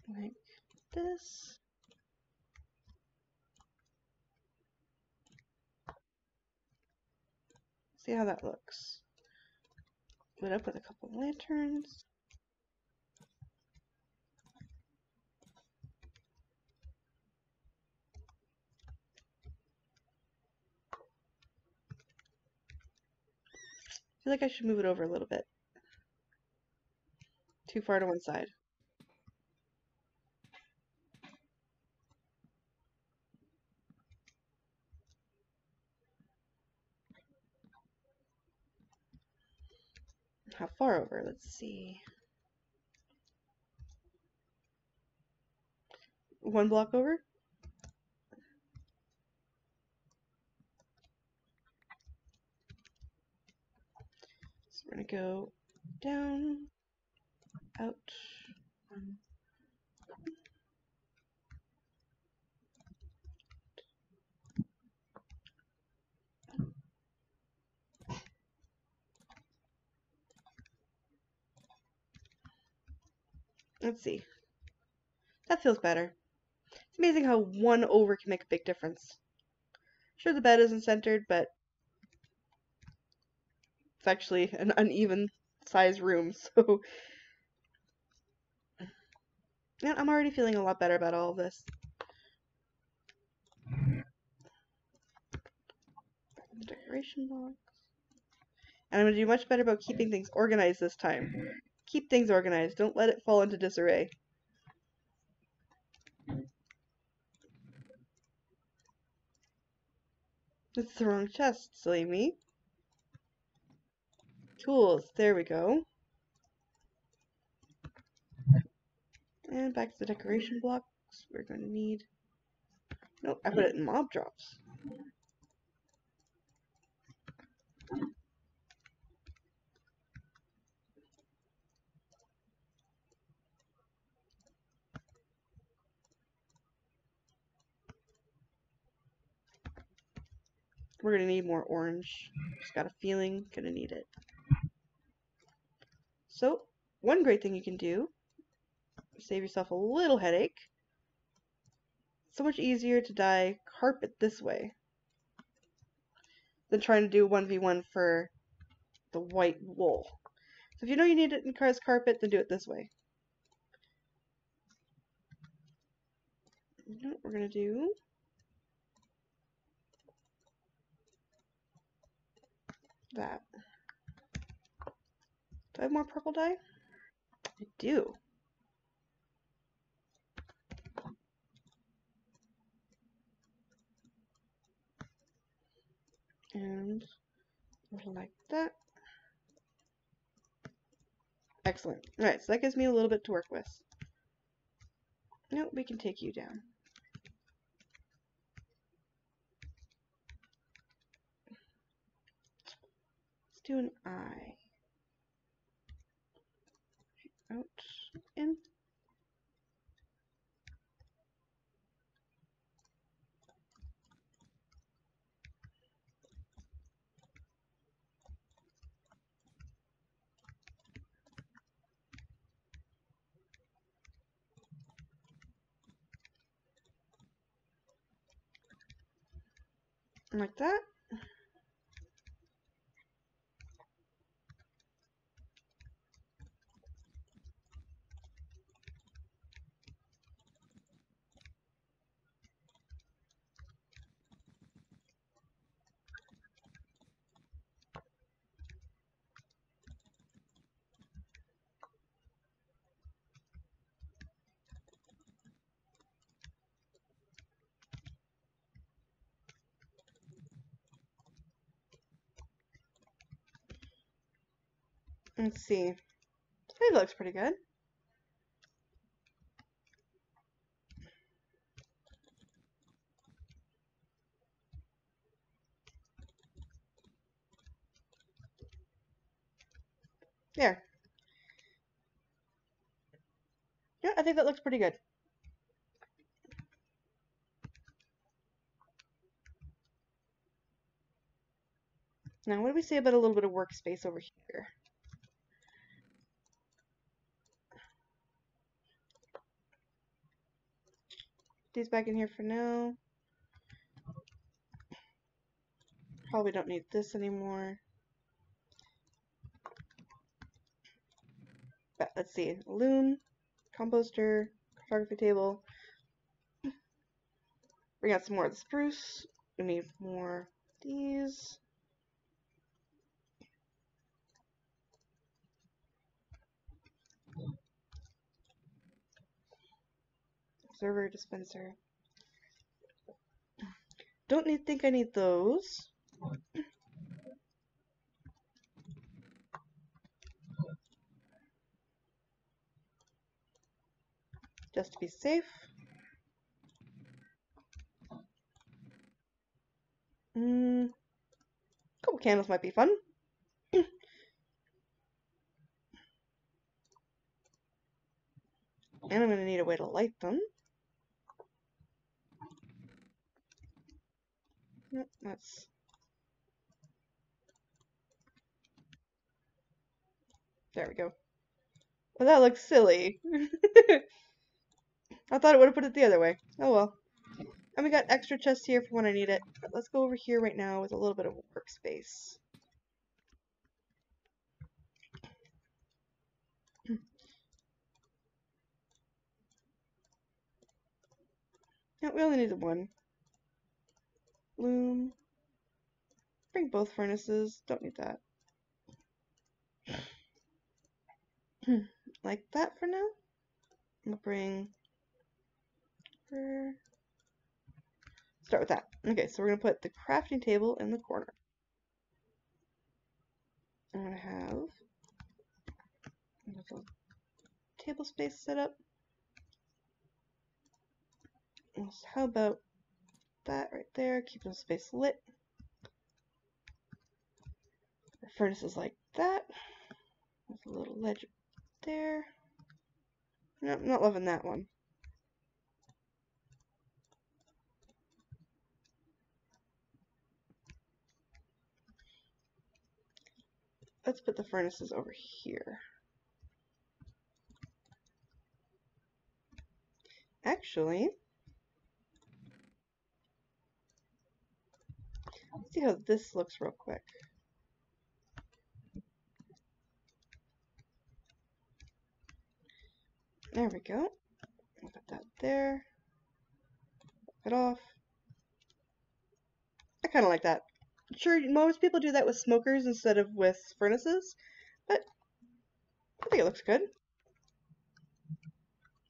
Like this. See how that looks. Lit up with a couple of lanterns. feel like I should move it over a little bit. Too far to one side. How far over? Let's see. 1 block over? So we're going to go down, out, 1. Let's see. That feels better. It's amazing how 1 over can make a big difference. Sure, the bed isn't centered, but it's actually an uneven size room, so yeah, I'm already feeling a lot better about all of this. The decoration box. And I'm going to do much better about keeping things organized this time. Keep things organized. Don't let it fall into disarray. It's the wrong chest, silly me. Tools. There we go. And back to the decoration blocks. We're going to need... Nope, I put it in mob drops. We're going to need more orange. Just got a feeling. Going to need it. So, one great thing you can do, save yourself a little headache. It's so much easier to dye carpet this way than trying to do 1v1 for the white wool. So if you know you need it in as carpet, then do it this way. You know what we're going to do? That. Do I have more purple dye? I do. And a little like that. Excellent. Alright, so that gives me a little bit to work with. Nope, we can take you down. Let's do an eye. Out, in. Like that. Let's see. It looks pretty good. There. Yeah, I think that looks pretty good. Now, what do we say about a little bit of workspace over here? These back in here for now. Probably don't need this anymore. But let's see. Loom, composter, photography table. Bring out some more of the spruce. We need more of these. server dispenser. Don't think I need those. Just to be safe. Couple candles might be fun. And I'm going to need a way to light them. Nope, that's... There we go. Well, that looks silly. I thought it would have put it the other way. Oh well. And we got extra chests here for when I need it. But let's go over here right now with a little bit of workspace. No, we only need the one. Loom. Bring both furnaces. Don't need that. Like that for now. We'll bring her. Start with that. Okay, so we're going to put the crafting table in the corner. I'm going to have a little table space set up. How about that right there? Keep the space lit. The furnace is like that. With a little ledge there. No, I'm not loving that one. Let's put the furnaces over here. Actually, let's see how this looks real quick. There we go. I'll put that there. Put it off. I kind of like that. Sure, most people do that with smokers instead of with furnaces, but I think it looks good.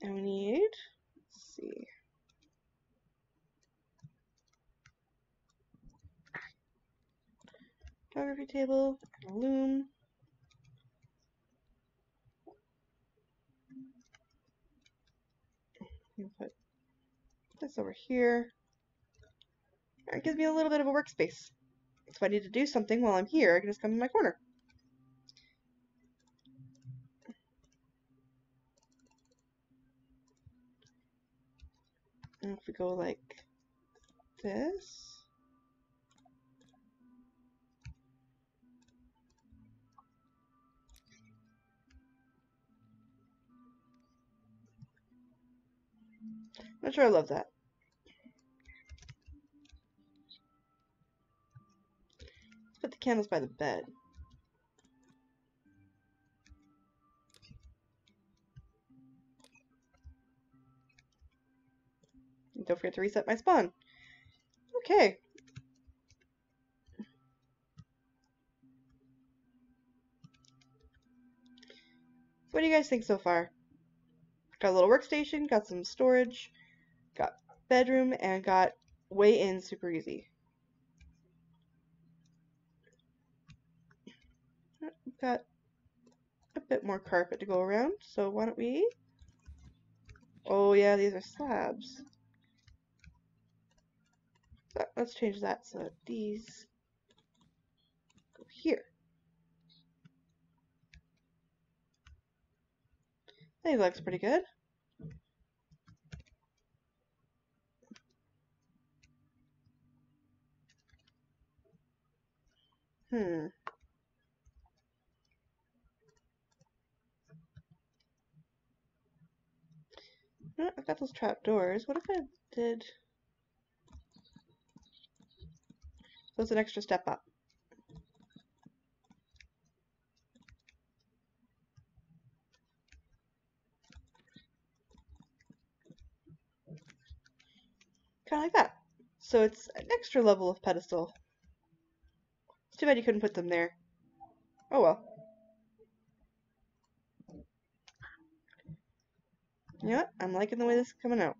And we need, let's see, photography table, and a loom. Put this over here. It gives me a little bit of a workspace. So if I need to do something while I'm here, I can just come in my corner. And if we go like this. Not sure I love that. Let's put the candles by the bed. And don't forget to reset my spawn. Okay. So what do you guys think so far? Got a little workstation, got some storage, got bedroom, and got way in super easy. We've got a bit more carpet to go around, so why don't we... Oh yeah, these are slabs. So let's change that so that these go here. I think it looks pretty good. I've got those trap doors. What if I did... So it's an extra step up. Kind of like that. So it's an extra level of pedestal. It's too bad you couldn't put them there. Oh well. You know what? I'm liking the way this is coming out.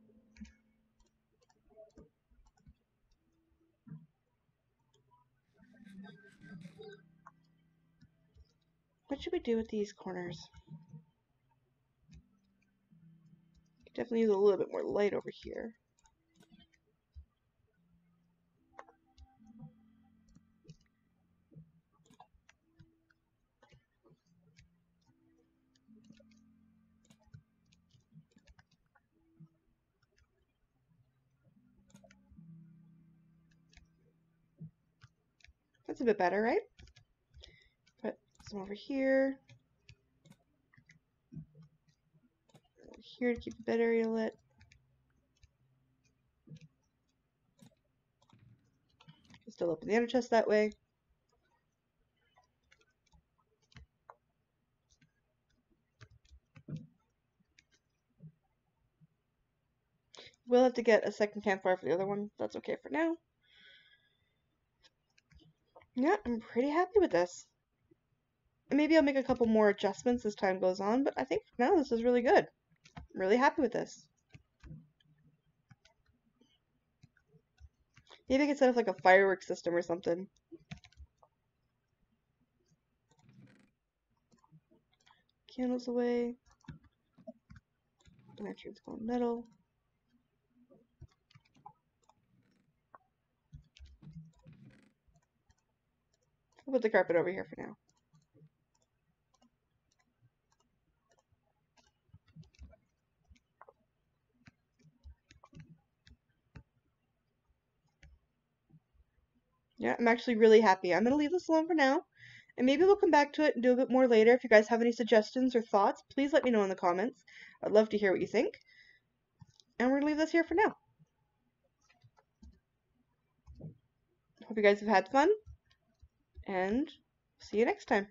what should we do with these corners? Definitely use a little bit more light over here. That's a bit better, right? Put some over here. Over here to keep the bed area lit. Still open the inner chest that way. We'll have to get a second campfire for the other one. That's okay for now. Yeah, I'm pretty happy with this. And maybe I'll make a couple more adjustments as time goes on, but I think for now this is really good. I'm really happy with this. Maybe I could set up like a fireworks system or something. Candles away. Lantern's going metal. I'll put the carpet over here for now. Yeah, I'm actually really happy. I'm going to leave this alone for now. And maybe we'll come back to it and do a bit more later. If you guys have any suggestions or thoughts, please let me know in the comments. I'd love to hear what you think. And we're going to leave this here for now. Hope you guys have had fun. And see you next time.